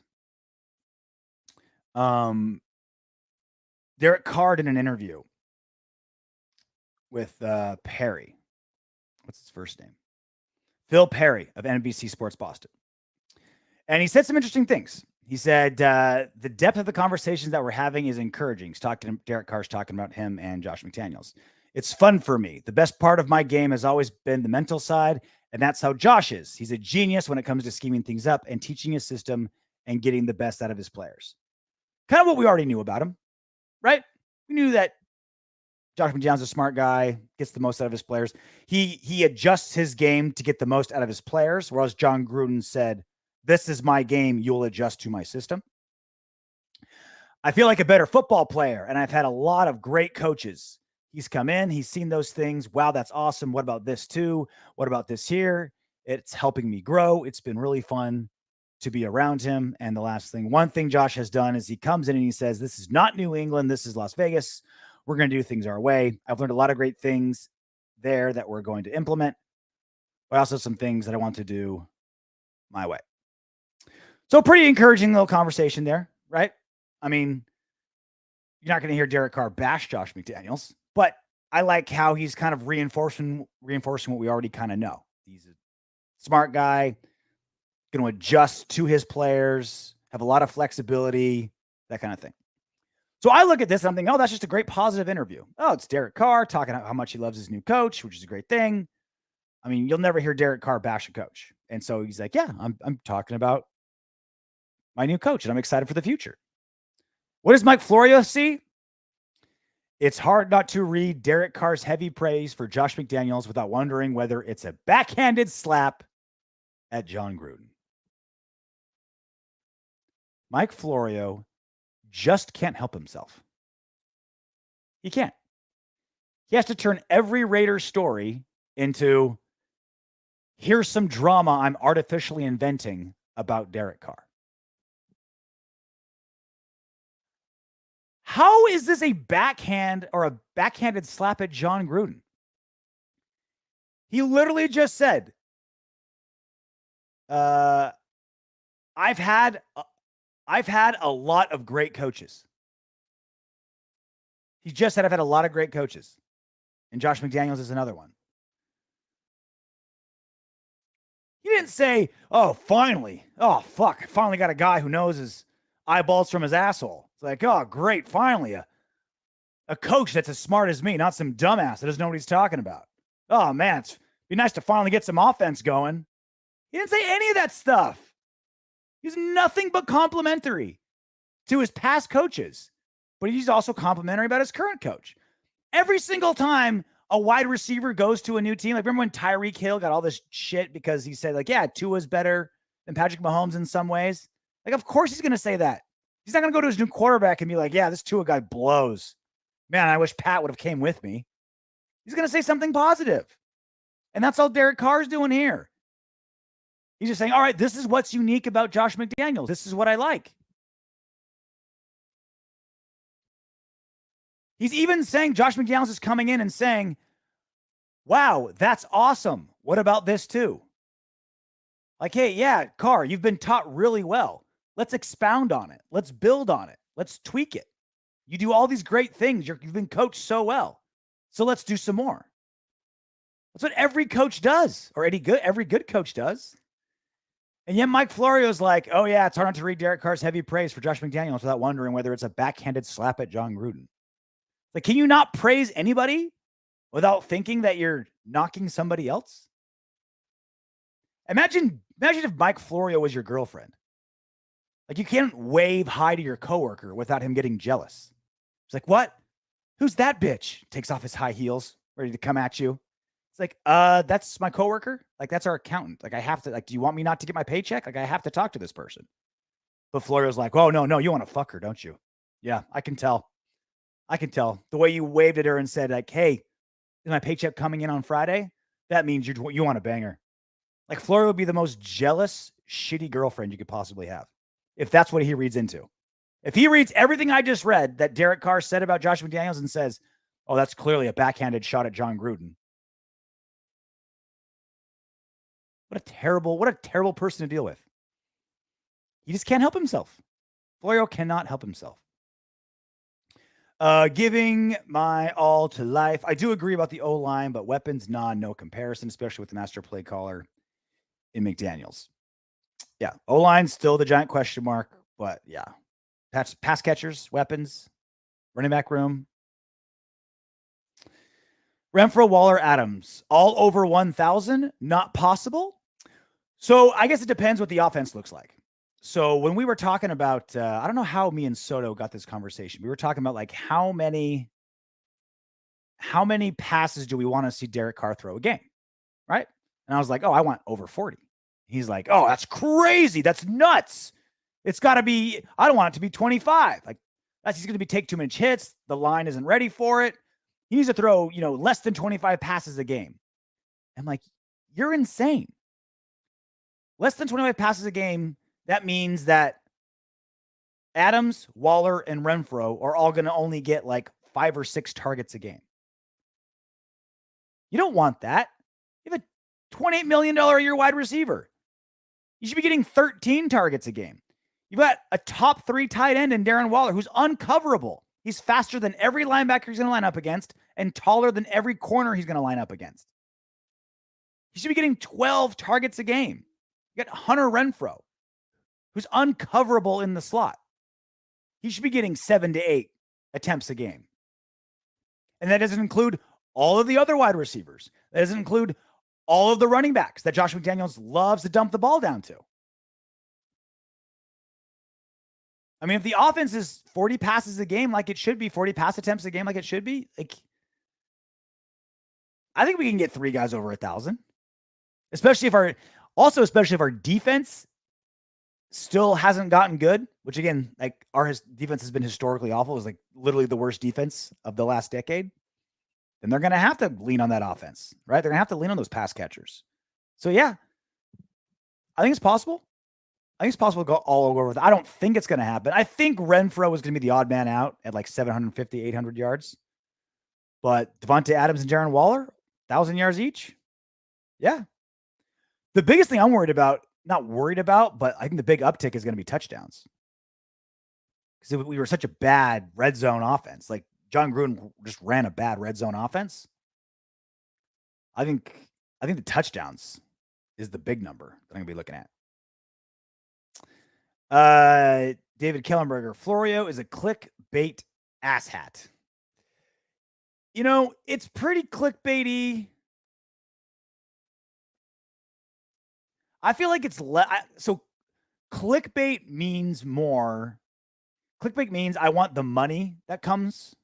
Derek Carr did an interview with Perry. What's his first name? Phil Perry of NBC Sports Boston. And he said some interesting things. He said the depth of the conversations that we're having is encouraging. Derek Carr's talking about him and Josh McDaniels. It's fun for me. The best part of my game has always been the mental side, and that's how Josh is. He's a genius when it comes to scheming things up and teaching his system and getting the best out of his players. Kind of what we already knew about him, right? We knew that Josh McDaniels is a smart guy, gets the most out of his players. He adjusts his game to get the most out of his players, whereas Jon Gruden said, this is my game, you'll adjust to my system. I feel like a better football player, and I've had a lot of great coaches. He's come in, he's seen those things. Wow, that's awesome. What about this too? What about this here? It's helping me grow. It's been really fun to be around him. And the last thing, one thing Josh has done is he comes in and he says, this is not New England. This is Las Vegas. We're going to do things our way. I've learned a lot of great things there that we're going to implement, but also some things that I want to do my way. So pretty encouraging little conversation there, right? I mean, you're not going to hear Derek Carr bash Josh McDaniels, but I like how he's kind of reinforcing what we already kind of know. He's a smart guy, going to adjust to his players, have a lot of flexibility, that kind of thing. So I look at this and I'm thinking, oh, that's just a great positive interview. Oh, it's Derek Carr talking about how much he loves his new coach, which is a great thing. I mean, you'll never hear Derek Carr bash a coach. And so he's like, yeah, I'm talking about my new coach and I'm excited for the future. What does Mike Florio see? It's hard not to read Derek Carr's heavy praise for Josh McDaniels without wondering whether it's a backhanded slap at Jon Gruden. Mike Florio just can't help himself. He can't. He has to turn every Raiders story into, here's some drama I'm artificially inventing about Derek Carr. How is this a backhand or a backhanded slap at Jon Gruden? He literally just said, I've had a lot of great coaches. He just said, I've had a lot of great coaches. And Josh McDaniels is another one. He didn't say, oh, finally. Oh, fuck. I finally got a guy who knows his eyeballs from his asshole. It's like, oh, great. Finally, a coach that's as smart as me, not some dumbass that doesn't know what he's talking about. Oh, man, it'd be nice to finally get some offense going. He didn't say any of that stuff. He's nothing but complimentary to his past coaches, but he's also complimentary about his current coach. Every single time a wide receiver goes to a new team, like remember when Tyreek Hill got all this shit because he said, like, yeah, Tua's better than Patrick Mahomes in some ways. Like, of course he's going to say that. He's not going to go to his new quarterback and be like, yeah, this Tua guy blows. Man, I wish Pat would have came with me. He's going to say something positive. And that's all Derek Carr's doing here. He's just saying, all right, this is what's unique about Josh McDaniels. This is what I like. He's even saying Josh McDaniels is coming in and saying, wow, that's awesome. What about this too? Like, hey, yeah, Carr, you've been taught really well. Let's expound on it. Let's build on it. Let's tweak it. You do all these great things. You've been coached so well. So let's do some more. That's what every coach does, or every good coach does. And yet Mike Florio's like, oh yeah, it's hard not to read Derek Carr's heavy praise for Josh McDaniels without wondering whether it's a backhanded slap at Jon Gruden. Like, can you not praise anybody without thinking that you're knocking somebody else? Imagine if Mike Florio was your girlfriend. Like, you can't wave hi to your coworker without him getting jealous. It's like, what? Who's that bitch? Takes off his high heels, ready to come at you. It's like, that's my coworker. Like, that's our accountant. Like, I have to, like, do you want me not to get my paycheck? Like, I have to talk to this person. But Florio's like, oh, no, you want to fuck her, don't you? Yeah, I can tell. The way you waved at her and said, like, hey, is my paycheck coming in on Friday? That means you want to bang her. Like, Florio would be the most jealous, shitty girlfriend you could possibly have, if that's what he reads into. If he reads everything I just read that Derek Carr said about Josh McDaniels and says, oh, that's clearly a backhanded shot at Jon Gruden. What a terrible person to deal with. He just can't help himself. Florio cannot help himself. Giving my all to life. I do agree about the O-line, but weapons, no comparison, especially with the master play caller in McDaniels. Yeah, O-line still the giant question mark, but yeah. Pass catchers, weapons, running back room. Renfrow, Waller, Adams, all over 1,000, not possible. So I guess it depends what the offense looks like. So when we were talking about, I don't know how me and Soto got this conversation. We were talking about like how many passes do we want to see Derek Carr throw a game, right? And I was like, oh, I want over 40. He's like, oh, that's crazy. That's nuts. It's got to be, I don't want it to be 25. Like, he's going to take too many hits. The line isn't ready for it. He needs to throw, less than 25 passes a game. I'm like, you're insane. Less than 25 passes a game. That means that Adams, Waller, and Renfrow are all going to only get like 5 or 6 targets a game. You don't want that. You have a $28 million a year wide receiver. You should be getting 13 targets a game. You've got a top 3 tight end in Darren Waller, who's uncoverable. He's faster than every linebacker he's going to line up against and taller than every corner he's going to line up against. He should be getting 12 targets a game. You got Hunter Renfrow, who's uncoverable in the slot. He should be getting 7 to 8 attempts a game. And that doesn't include all of the other wide receivers. That doesn't include all of the running backs that Josh McDaniels loves to dump the ball down to. I mean, if the offense is 40 passes a game like it should be, 40 pass attempts a game like it should be, like, I think we can get 3 guys over 1,000. Especially if our defense still hasn't gotten good, which again, like our defense has been historically awful. It was like literally the worst defense of the last decade. Then they're going to have to lean on that offense, right? They're going to have to lean on those pass catchers. So yeah, I think it's possible. I think it's possible to go all over with it. I don't think it's going to happen. I think Renfrow is going to be the odd man out at like 750, 800 yards. But Davante Adams and Darren Waller, 1,000 yards each. Yeah. The biggest thing I'm not worried about, but I think the big uptick is going to be touchdowns. Because we were such a bad red zone offense. Like Jon Gruden just ran a bad red zone offense. I think the touchdowns is the big number that I'm going to be looking at. David Kellenberger, Florio is a clickbait asshat. It's pretty clickbaity. I feel like it's so clickbait means more. Clickbait means I want the money that comes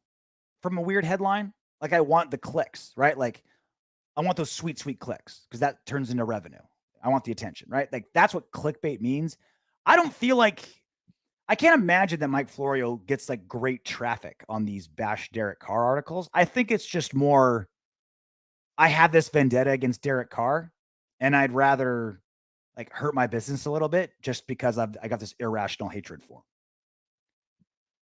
from a weird headline. Like I want the clicks, right? Like I want those sweet, sweet clicks because that turns into revenue. I want the attention, right? Like that's what clickbait means. I can't imagine that Mike Florio gets like great traffic on these bash Derek Carr articles. I think it's just more, I have this vendetta against Derek Carr and I'd rather like hurt my business a little bit just because I got this irrational hatred for him.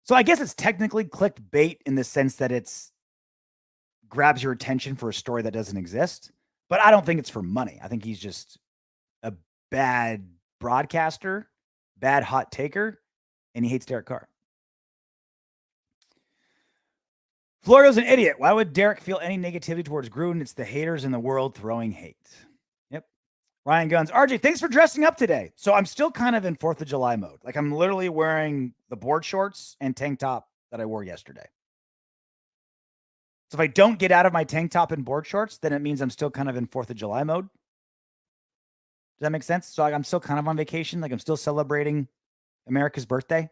So I guess it's technically clickbait in the sense that it's grabs your attention for a story that doesn't exist, but I don't think it's for money. I think he's just a bad broadcaster, bad hot taker, and he hates Derek Carr. Florio's an idiot. Why would Derek feel any negativity towards Gruden? It's the haters in the world throwing hate. Yep. Ryan Guns. RJ, thanks for dressing up today. So I'm still kind of in 4th of July mode. Like I'm literally wearing the board shorts and tank top that I wore yesterday. So if I don't get out of my tank top and board shorts, then it means I'm still kind of in 4th of July mode. Does that make sense? So I'm still kind of on vacation. Like I'm still celebrating America's birthday.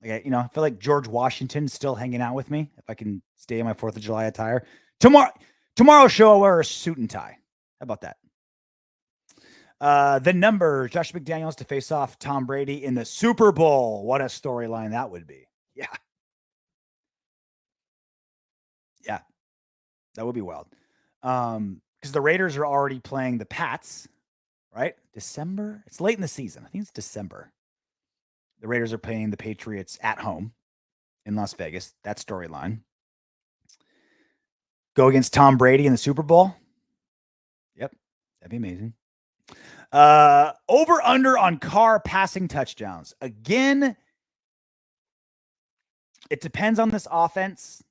Like, I feel like George Washington's still hanging out with me if I can stay in my 4th of July attire. Tomorrow's show, I'll wear a suit and tie. How about that? The number, Josh McDaniels to face off Tom Brady in the Super Bowl. What a storyline that would be. Yeah. Yeah. That would be wild. Because the Raiders are already playing the Pats, right? December? It's late in the season. I think it's December. The Raiders are playing the Patriots at home in Las Vegas. That storyline. Go against Tom Brady in the Super Bowl. Yep. That'd be amazing. Over under on Carr passing touchdowns. Again, it depends on this offense.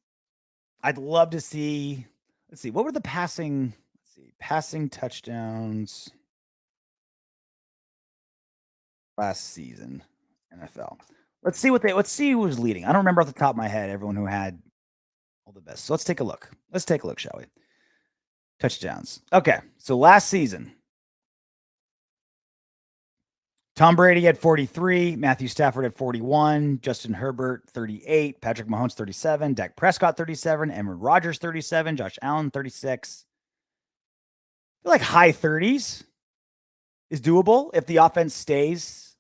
I'd love to see. Let's see. What were the passing touchdowns last season, NFL? Let's see who was leading. I don't remember off the top of my head everyone who had all the best. So let's take a look. Shall we? Touchdowns. Okay. So last season, Tom Brady had 43, Matthew Stafford had 41, Justin Herbert 38, Patrick Mahomes 37, Dak Prescott 37, Aaron Rodgers 37, Josh Allen 36. I feel like high 30s is doable if the offense stays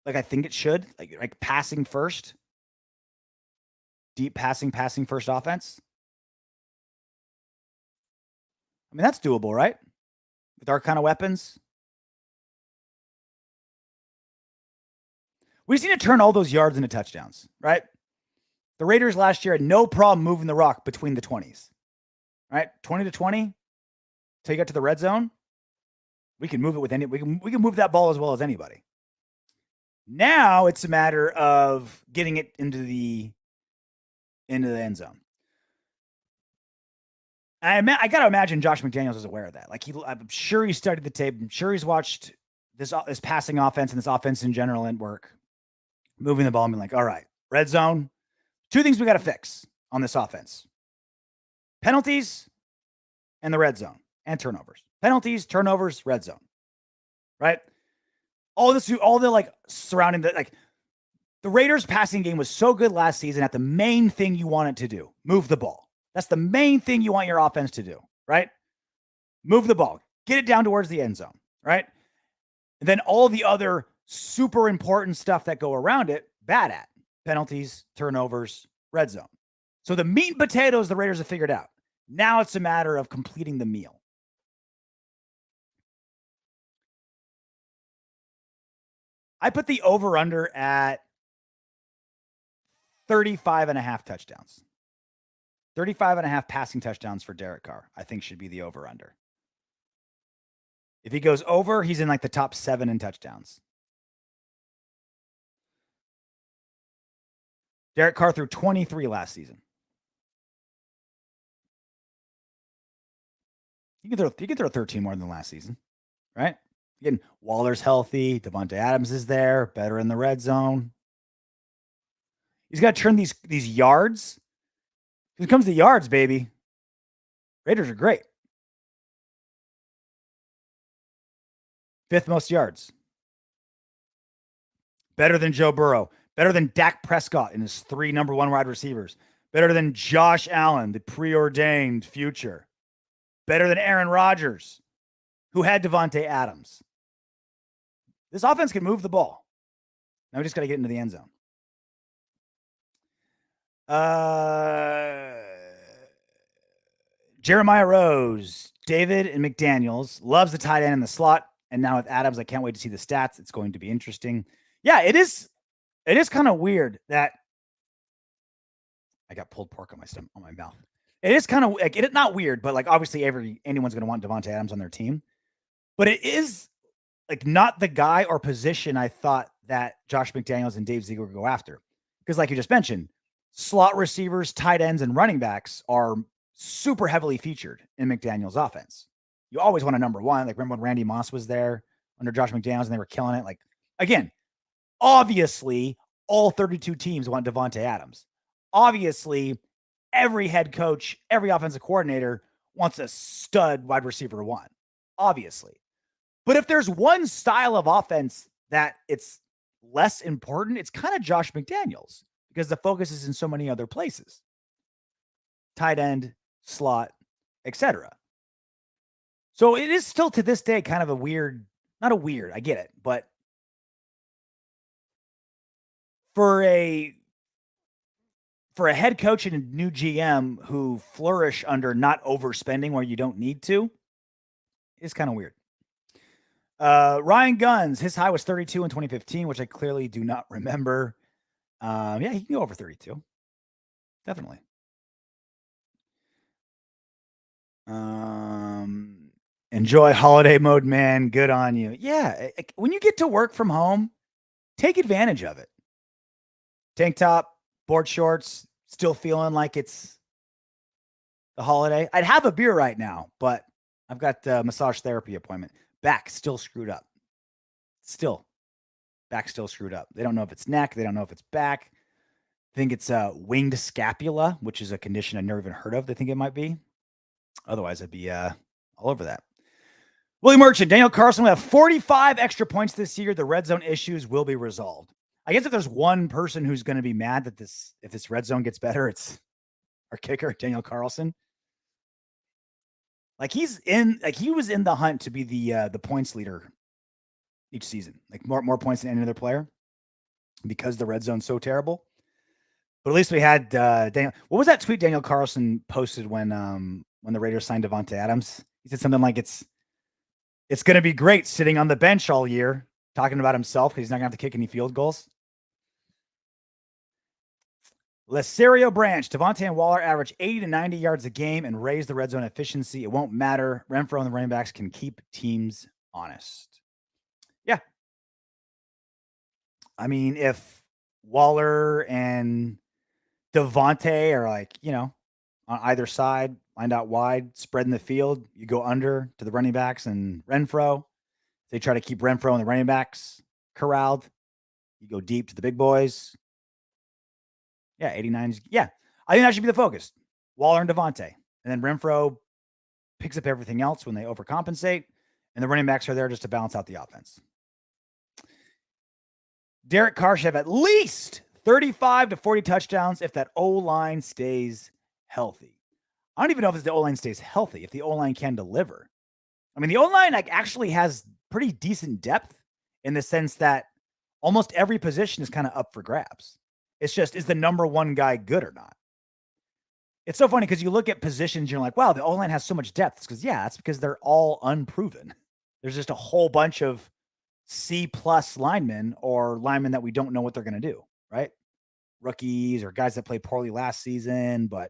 like I think it should, like passing first. Deep passing first offense. I mean, that's doable, right? With our kind of weapons. We just need to turn all those yards into touchdowns, right? The Raiders last year had no problem moving the rock between the 20s, right? 20 to 20 till you get to the red zone. We can move it with any. We can move that ball as well as anybody. Now it's a matter of getting it into the end zone. I got to imagine Josh McDaniels is aware of that. I'm sure he studied the tape. I'm sure he's watched this passing offense and this offense in general and work. Moving the ball and being like, all right, red zone. Two things we got to fix on this offense. Penalties and the red zone and turnovers. Penalties, turnovers, red zone. Right? All the surrounding the Raiders passing game was so good last season at the main thing you want it to do. Move the ball. That's the main thing you want your offense to do, right? Move the ball. Get it down towards the end zone, right? And then all the other super important stuff that go around it, bad at. Penalties, turnovers, red zone. So the meat and potatoes the Raiders have figured out. Now it's a matter of completing the meal. I put the over-under at 35.5 touchdowns. 35.5 passing touchdowns for Derek Carr, I think should be the over-under. If he goes over, he's in the top 7 in touchdowns. Derek Carr threw 23 last season. You can throw 13 more than last season, right? Again, Waller's healthy. Davante Adams is there, better in the red zone. He's got to turn these yards. When it comes to yards, baby, Raiders are great. 5th most yards. Better than Joe Burrow. Better than Dak Prescott and his 3 number 1 wide receivers. Better than Josh Allen, the preordained future. Better than Aaron Rodgers, who had Davante Adams. This offense can move the ball. Now we just got to get into the end zone. Jeremiah Rose, David and McDaniels loves the tight end in the slot. And now with Adams, I can't wait to see the stats. It's going to be interesting. Yeah, it is kind of weird that I got pulled pork on my mouth. It is kind of it's not weird, but obviously anyone's going to want Davante Adams on their team. But it is not the guy or position I thought that Josh McDaniels and Dave Ziegler would go after. Because like you just mentioned, slot receivers, tight ends, and running backs are super heavily featured in McDaniels' offense. You always want a number 1. Remember when Randy Moss was there under Josh McDaniels and they were killing it? Again, obviously, all 32 teams want Davante Adams. Obviously, every head coach, every offensive coordinator wants a stud wide receiver 1. Obviously. But if there's one style of offense that it's less important, it's kind of Josh McDaniels because the focus is in so many other places. tight end, slot, etc. So it is still to this day kind of a weird, not a weird, I get it, but for a head coach and a new GM who flourish under not overspending where you don't need to, is kind of weird. Ryan Guns, his high was 32 in 2015, which I clearly do not remember. Yeah, he can go over 32. Definitely. Enjoy holiday mode, man. Good on you. Yeah, when you get to work from home, take advantage of it. Tank top, board shorts, still feeling like it's the holiday. I'd have a beer right now, but I've got a massage therapy appointment. Back still screwed up. Back still screwed up. They don't know if it's neck. They don't know if it's back. I think it's winged scapula, which is a condition I've never even heard of. They think it might be. Otherwise, I'd be all over that. Willie Merchant, Daniel Carlson will have 45 extra points this year. The red zone issues will be resolved. I guess if there's one person who's going to be mad that if this red zone gets better, it's our kicker, Daniel Carlson. Like he was in the hunt to be the points leader each season, like more points than any other player, because the red zone's so terrible. But at least we had Daniel. What was that tweet Daniel Carlson posted when the Raiders signed Davante Adams? He said something like it's going to be great sitting on the bench all year, talking about himself because he's not going to have to kick any field goals. Lesario Branch, Davante and Waller average 80 to 90 yards a game and raise the red zone efficiency. It won't matter. Renfrow and the running backs can keep teams honest. Yeah. I mean, if Waller and Davante are like, on either side, lined out wide, spreading the field, you go under to the running backs and Renfrow. They try to keep Renfrow and the running backs corralled. You go deep to the big boys. Yeah, 89. Yeah, I think that should be the focus. Waller and Davante. And then Renfrow picks up everything else when they overcompensate. And the running backs are there just to balance out the offense. Derek Carr should have at least 35 to 40 touchdowns if that O-line stays healthy. I don't even know if the O-line stays healthy, if the O-line can deliver. I mean, the O-line actually has pretty decent depth in the sense that almost every position is kind of up for grabs. It's just, is the number one guy good or not? It's so funny because you look at positions, you're like, wow, the O-line has so much depth. Because, yeah, that's because they're all unproven. There's just a whole bunch of C-plus linemen or linemen that we don't know what they're going to do, right? Rookies or guys that played poorly last season, but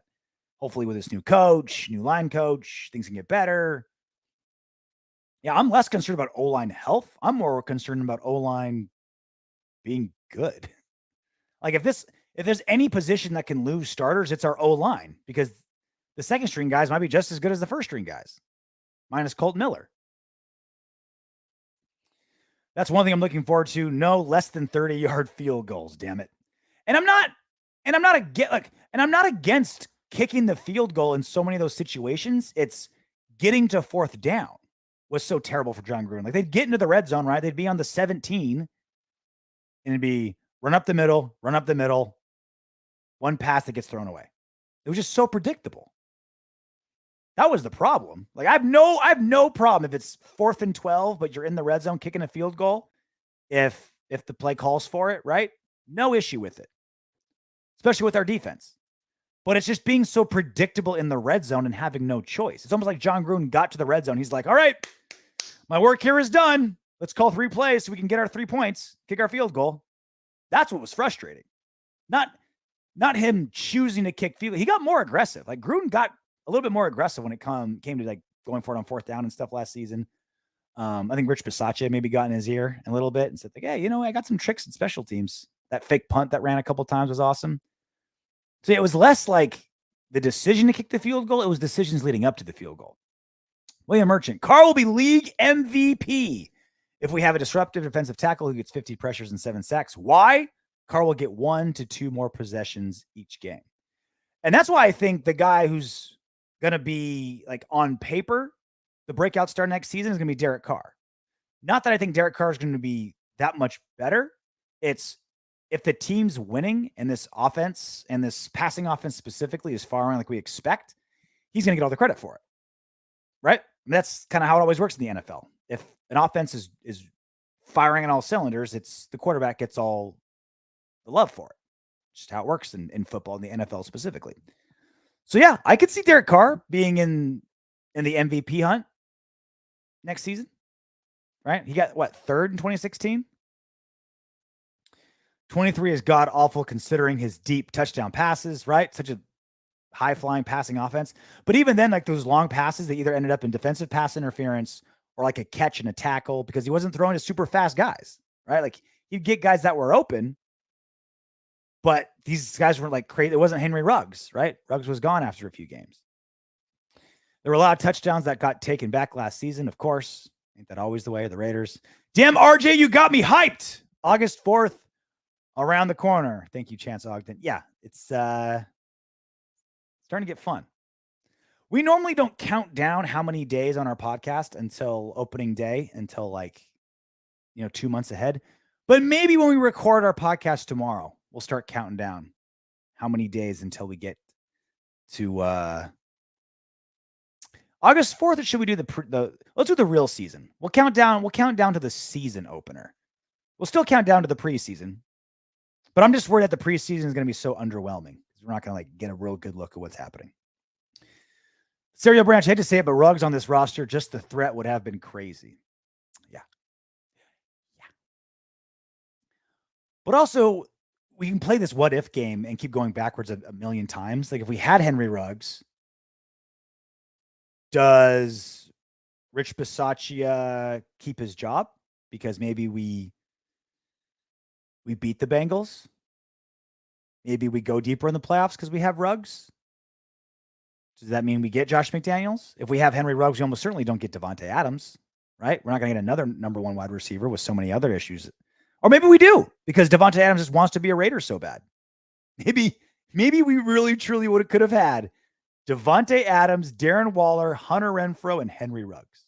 hopefully with this new coach, new line coach, things can get better. Yeah, I'm less concerned about O-line health. I'm more concerned about O-line being good. Like if there's any position that can lose starters, it's our O-line, because the second string guys might be just as good as the first string guys, minus Colt Miller. That's one thing I'm looking forward to. No less than 30-yard field goals, damn it. And I'm not against kicking the field goal in so many of those situations. It's getting to fourth down was so terrible for Jon Gruden. Like they'd get into the red zone, right? They'd be on the 17 and it'd be run up the middle, one pass that gets thrown away. It was just so predictable. That was the problem. Like I have no problem if it's 4th and 12, but you're in the red zone kicking a field goal. If the play calls for it, right? No issue with it, especially with our defense. But it's just being so predictable in the red zone and having no choice. It's almost like Jon Gruden got to the red zone. He's like, all right, my work here is done. Let's call 3 plays so we can get our 3 points, kick our field goal. That's what was frustrating. Not him choosing to kick field. He got more aggressive. Like Gruden got a little bit more aggressive when it came to like going for it on 4th down and stuff last season. I think Rich Bisaccia maybe got in his ear a little bit and said, like, hey, I got some tricks in special teams. That fake punt that ran a couple times was awesome. So it was less like the decision to kick the field goal. It was decisions leading up to the field goal. William Merchant, Carr will be league MVP if we have a disruptive defensive tackle who gets 50 pressures and 7 sacks. Why? Carr will get 1 to 2 more possessions each game. And that's why I think the guy who's going to be like on paper, the breakout star next season is going to be Derek Carr. Not that I think Derek Carr is going to be that much better. It's if the team's winning and this offense and this passing offense specifically is firing like we expect, he's going to get all the credit for it. Right? And that's kind of how it always works in the NFL. If an offense is firing on all cylinders, it's the quarterback gets all the love for it. Just how it works in football, in the NFL specifically. So yeah, I could see Derek Carr being in the MVP hunt next season. Right? He got what, third in 2016? 23 is god awful considering his deep touchdown passes, right? Such a high flying passing offense. But even then, like those long passes, they either ended up in defensive pass interference or like a catch and a tackle because he wasn't throwing to super fast guys, right? Like he'd get guys that were open, but these guys weren't like crazy. It wasn't Henry Ruggs, right? Ruggs was gone after a few games. There were a lot of touchdowns that got taken back last season, of course. Ain't that always the way of the Raiders? Damn, RJ, you got me hyped. August 4th, around the corner. Thank you, Chance Ogden. Yeah, it's starting to get fun. We normally don't count down how many days on our podcast until opening day, until 2 months ahead. But maybe when we record our podcast tomorrow, we'll start counting down how many days until we get to August 4th. Or should we do let's do the real season? We'll count down to the season opener. We'll still count down to the preseason. But I'm just worried that the preseason is going to be so underwhelming. We're not going to get a real good look at what's happening. Serial Branch, I hate to say it, but Ruggs on this roster, just the threat would have been crazy. Yeah. But also, we can play this what if game and keep going backwards a million times. Like if we had Henry Ruggs, does Rich Bisaccia keep his job? Because maybe we beat the Bengals. Maybe we go deeper in the playoffs because we have Ruggs. Does that mean we get Josh McDaniels? If we have Henry Ruggs, we almost certainly don't get Davante Adams, right? We're not going to get another number one wide receiver with so many other issues. Or maybe we do because Davante Adams just wants to be a Raider so bad. Maybe we really, truly could have had Davante Adams, Darren Waller, Hunter Renfrow, and Henry Ruggs.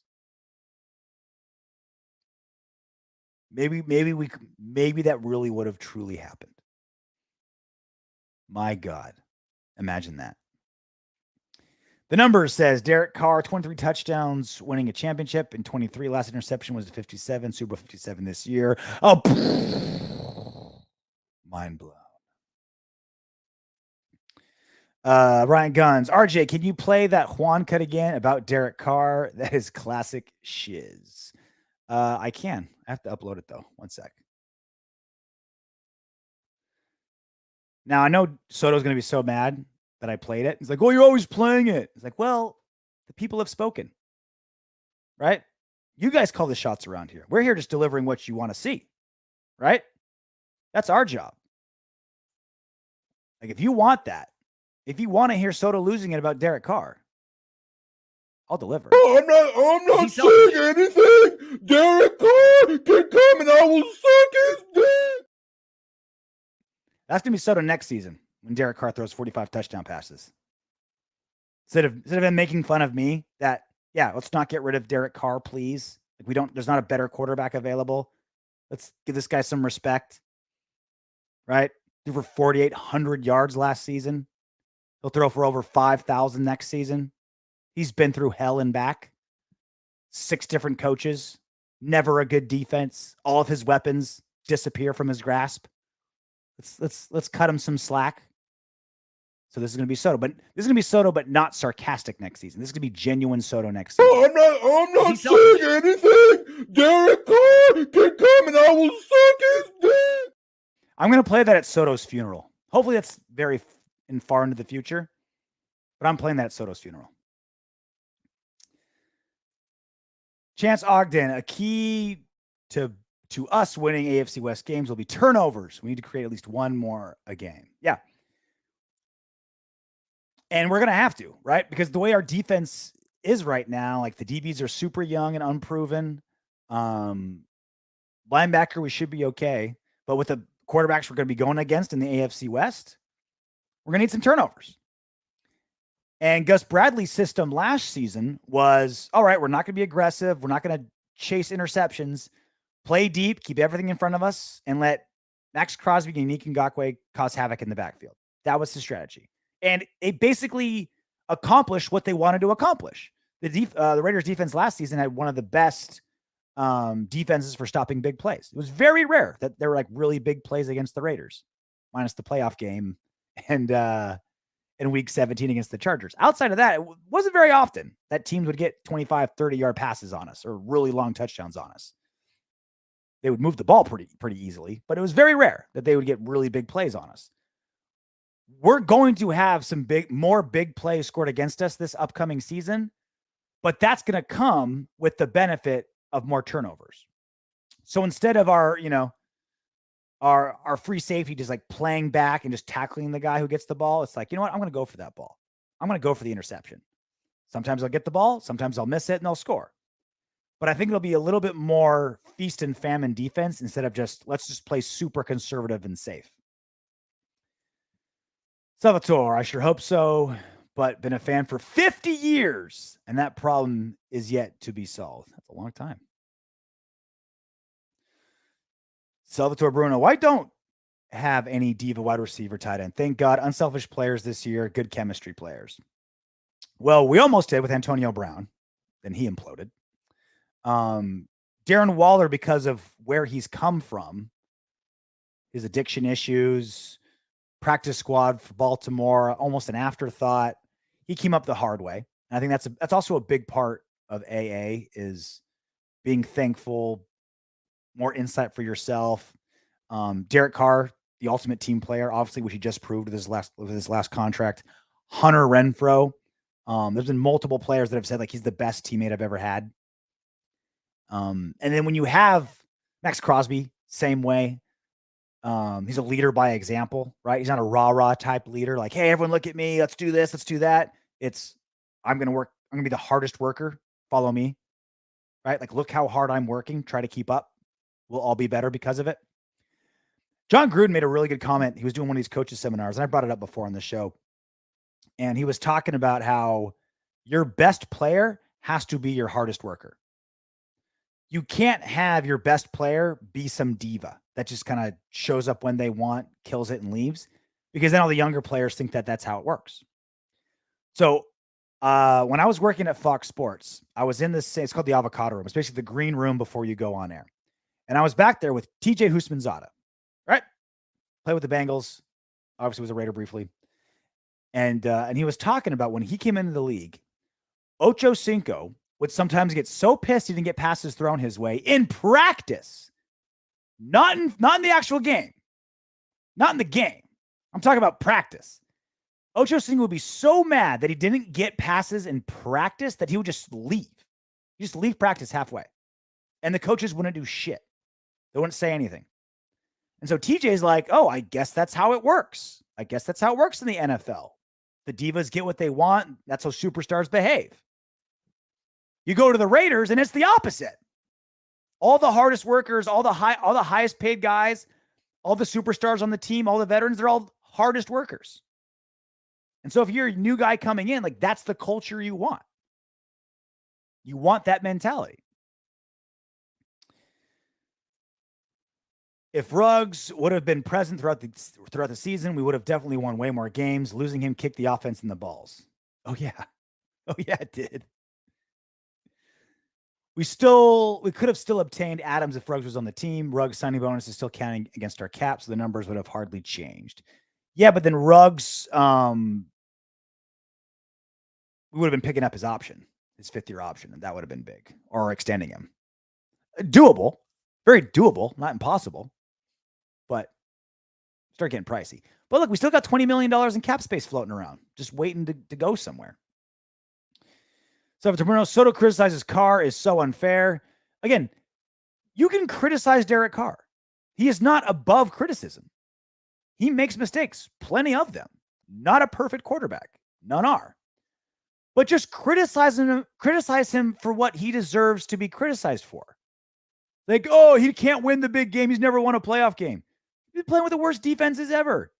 Maybe that really would have truly happened. My God, imagine that. The number says Derek Carr, 23 touchdowns, winning a championship in 23. Last interception was 57, Super Bowl 57 this year. Oh, mind blown. Ryan Guns, RJ, can you play that Juan cut again about Derek Carr? That is classic shiz. I can. I have to upload it though. One sec. Now I know Soto's going to be so mad that I played it. He's like, "Oh, you're always playing it." It's like, well, the people have spoken, right? You guys call the shots around here. We're here just delivering what you want to see, right? That's our job. Like, if you want that, if you want to hear Soto losing it about Derek Carr, I'll deliver. Oh, I'm not saying anything. Derek Carr can come and I will suck his dick. That's going to be Soto next season when Derek Carr throws 45 touchdown passes. Instead of him making fun of me that, yeah, let's not get rid of Derek Carr, please. Like there's not a better quarterback available. Let's give this guy some respect. Right? Threw for 4,800 yards last season. He'll throw for over 5,000 next season. He's been through hell and back. 6 different coaches. Never a good defense. All of his weapons disappear from his grasp. Let's cut him some slack. So this is going to be Soto, but not sarcastic next season. This is going to be genuine Soto next season. I'm not saying anything. Derek Carr can come and I will suck his dick. I'm going to play that at Soto's funeral. Hopefully that's very far into the future, but I'm playing that at Soto's funeral. Chance Ogden, a key to us winning AFC West games will be turnovers. We need to create at least one more a game. Yeah. And we're going to have to, right? Because the way our defense is right now, like the DBs are super young and unproven. Linebacker, we should be okay. But with the quarterbacks we're going to be going against in the AFC West, we're going to need some turnovers. And Gus Bradley's system last season was, all right, we're not going to be aggressive. We're not going to chase interceptions. Play deep, keep everything in front of us, and let Max Crosby and Yannick Ngakoue cause havoc in the backfield. That was the strategy. And it basically accomplished what they wanted to accomplish. The Raiders defense last season had one of the best defenses for stopping big plays. It was very rare that there were like really big plays against the Raiders, minus the playoff game and in week 17 against the Chargers. Outside of that, it wasn't very often that teams would get 25, 30-yard passes on us or really long touchdowns on us. They would move the ball pretty easily, but it was very rare that they would get really big plays on us. We're going to have some more big plays scored against us this upcoming season, but that's going to come with the benefit of more turnovers. So instead of our free safety just like playing back and just tackling the guy who gets the ball, it's like, you know what? I'm going to go for that ball. I'm going to go for the interception. Sometimes I'll get the ball. Sometimes I'll miss it and I'll score. But I think it'll be a little bit more feast and famine defense instead of let's just play super conservative and safe. Salvatore, I sure hope so, but been a fan for 50 years, and that problem is yet to be solved. That's a long time. Salvatore Bruno, why don't have any diva wide receiver tight end? Thank God, unselfish players this year, good chemistry players. Well, we almost did with Antonio Brown. Then he imploded. Darren Waller, because of where he's come from, his addiction issues, practice squad for Baltimore, almost an afterthought. He came up the hard way. And I think that's also a big part of AA is being thankful, more insight for yourself. Derek Carr, the ultimate team player, obviously, which he just proved with his last contract. Hunter Renfrow. There's been multiple players that have said like he's the best teammate I've ever had. And then when you have Max Crosby, same way. He's a leader by example, right? He's not a rah-rah type leader. Like, hey, everyone look at me. Let's do this. Let's do that. I'm going to be the hardest worker. Follow me, right? Like, look how hard I'm working. Try to keep up. We'll all be better because of it. Jon Gruden made a really good comment. He was doing one of these coaches seminars, and I brought it up before on the show. And he was talking about how your best player has to be your hardest worker. You can't have your best player be some diva that just kind of shows up when they want, kills it, and leaves, because then all the younger players think that that's how it works. So when I was working at Fox Sports, I was in this, it's called the avocado room. It's basically the green room before you go on air. And I was back there with TJ Houshmandzadeh, right? Played with the Bengals. Obviously was a Raider briefly. And he was talking about when he came into the league, Ocho Cinco would sometimes get so pissed he didn't get passes thrown his way in practice. Not in the actual game. Not in the game. I'm talking about practice. Ocho Cinco would be so mad that he didn't get passes in practice that he would just leave. He'd just leave practice halfway. And the coaches wouldn't do shit. They wouldn't say anything. And so TJ's like, oh, I guess that's how it works. I guess that's how it works in the NFL. The divas get what they want. That's how superstars behave. You go to the Raiders and it's the opposite. All the hardest workers, all the highest paid guys, all the superstars on the team, all the veterans, they're all hardest workers. And so if you're a new guy coming in, like that's the culture you want. You want that mentality. If Ruggs would have been present throughout the season, we would have definitely won way more games. Losing him kicked the offense in the balls. Oh yeah, it did. We could have still obtained Adams if Ruggs was on the team. Ruggs' signing bonus is still counting against our cap, so the numbers would have hardly changed. Yeah, but then Ruggs, we would have been picking up his option, his fifth-year option, and that would have been big, or extending him. Doable, very doable, not impossible, but start getting pricey. But look, we still got $20 million in cap space floating around, just waiting to go somewhere. So if Bruno Soto criticizes Carr is so unfair. Again, you can criticize Derek Carr. He is not above criticism. He makes mistakes, plenty of them. Not a perfect quarterback. None are. But just criticize him for what he deserves to be criticized for. Like, oh, he can't win the big game. He's never won a playoff game. He's playing with the worst defenses ever.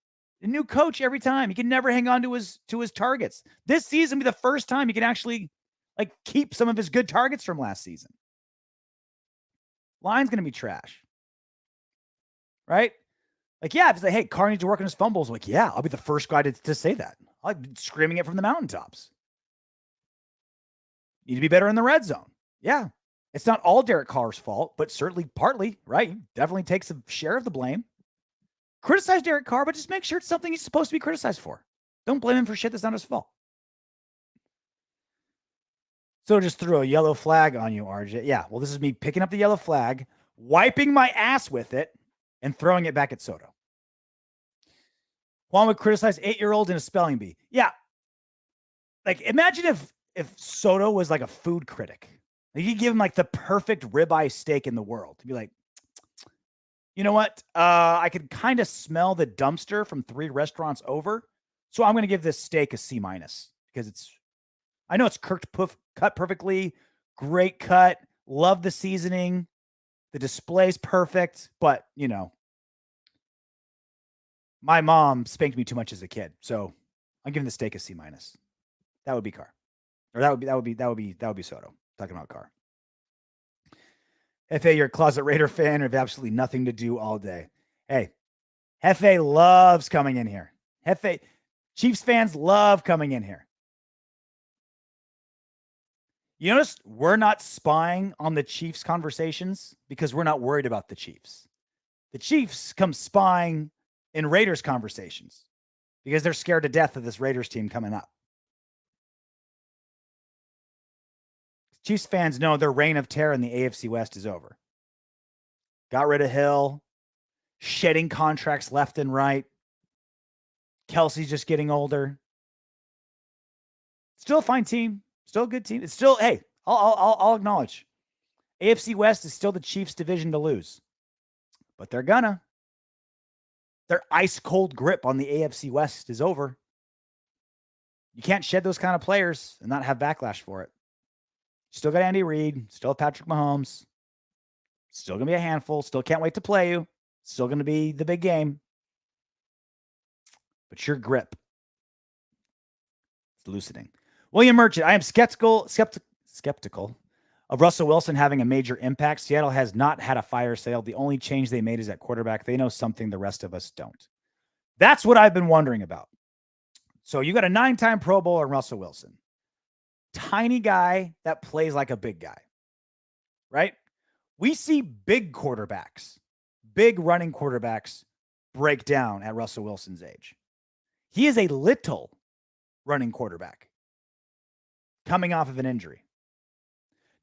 A new coach every time. He can never hang on to his targets. This season will be the first time he can actually keep some of his good targets from last season. Line's going to be trash. Right? Like, yeah, if it's like, hey, Carr needs to work on his fumbles. Like, yeah, I'll be the first guy to say that. I'll be screaming it from the mountaintops. Need to be better in the red zone. Yeah. It's not all Derek Carr's fault, but certainly partly, right? He definitely takes a share of the blame. Criticize Derek Carr, but just make sure it's something he's supposed to be criticized for. Don't blame him for shit that's not his fault. So just threw a yellow flag on you, RJ. Yeah, well, this is me picking up the yellow flag, wiping my ass with it, and throwing it back at Soto. Juan would criticize 8-year-old in a spelling bee. Yeah. Like, imagine if Soto was like a food critic. Like, you give him like the perfect ribeye steak in the world. To be like, you know what? I could kind of smell the dumpster from 3 restaurants over. So I'm going to give this steak a C- because I know it's cut perfectly. Great cut. Love the seasoning. The display's perfect. But, you know, my mom spanked me too much as a kid. So I'm giving the steak a C-. That would be Carr. Or that would be Soto. Talking about Carr. Hefe, you're a closet Raider fan or have absolutely nothing to do all day. Hey, Hefe loves coming in here. Hefe, Chiefs fans love coming in here. You notice we're not spying on the Chiefs conversations because we're not worried about the Chiefs. The Chiefs come spying in Raiders conversations because they're scared to death of this Raiders team coming up. Chiefs fans know their reign of terror in the AFC West is over. Got rid of Hill, shedding contracts left and right. Kelsey's just getting older. Still a fine team. Still a good team. It's still, hey, I'll acknowledge. AFC West is still the Chiefs' division to lose. But they're gonna. Their ice-cold grip on the AFC West is over. You can't shed those kind of players and not have backlash for it. Still got Andy Reid. Still have Patrick Mahomes. Still going to be a handful. Still can't wait to play you. Still going to be the big game. But your grip, it's loosening. William Merchant, I am skeptical of Russell Wilson having a major impact. Seattle has not had a fire sale. The only change they made is at quarterback. They know something the rest of us don't. That's what I've been wondering about. So you got a 9-time Pro Bowler, Russell Wilson. Tiny guy that plays like a big guy, right? We see big quarterbacks, big running quarterbacks break down at Russell Wilson's age. He is a little running quarterback coming off of an injury.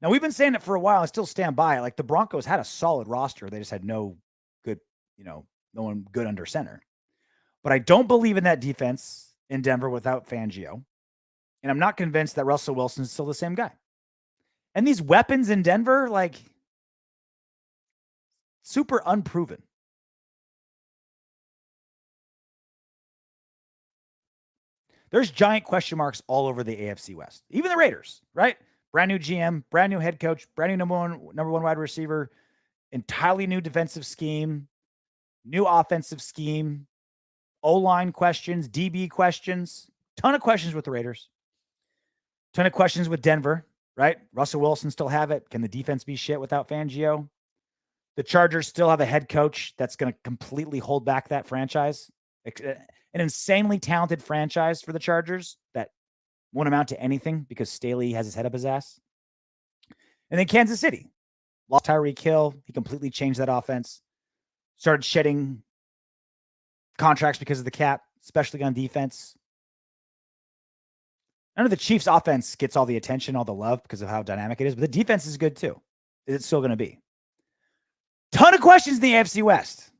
Now, we've been saying it for a while. I still stand by it. Like, the Broncos had a solid roster. They just had no one good under center. But I don't believe in that defense in Denver without Fangio. And I'm not convinced that Russell Wilson is still the same guy. And these weapons in Denver, like, super unproven. There's giant question marks all over the AFC West. Even the Raiders, right? Brand new GM, brand new head coach, brand new number one wide receiver, entirely new defensive scheme, new offensive scheme, O-line questions, DB questions, ton of questions with the Raiders. Ton of questions with Denver, right? Russell Wilson still have it. Can the defense be shit without Fangio? The Chargers still have a head coach that's going to completely hold back that franchise. An insanely talented franchise for the Chargers that won't amount to anything because Staley has his head up his ass. And then Kansas City. Lost Tyreek Hill. He completely changed that offense. Started shedding contracts because of the cap, especially on defense. I know the Chiefs' offense gets all the attention, all the love because of how dynamic it is, but the defense is good too. Is it still going to be? Ton of questions in the AFC West.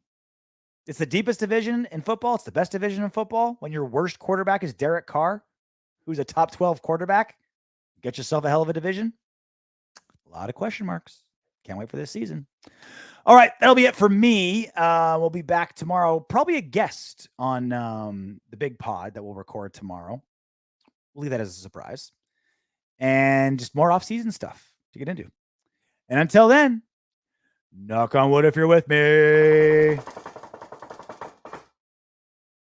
It's the deepest division in football. It's the best division in football. When your worst quarterback is Derek Carr, who's a top 12 quarterback, get yourself a hell of a division. A lot of question marks. Can't wait for this season. All right, that'll be it for me. We'll be back tomorrow. Probably a guest on the big pod that we'll record tomorrow. We'll leave that as a surprise. And just more off-season stuff to get into. And until then, knock on wood if you're with me.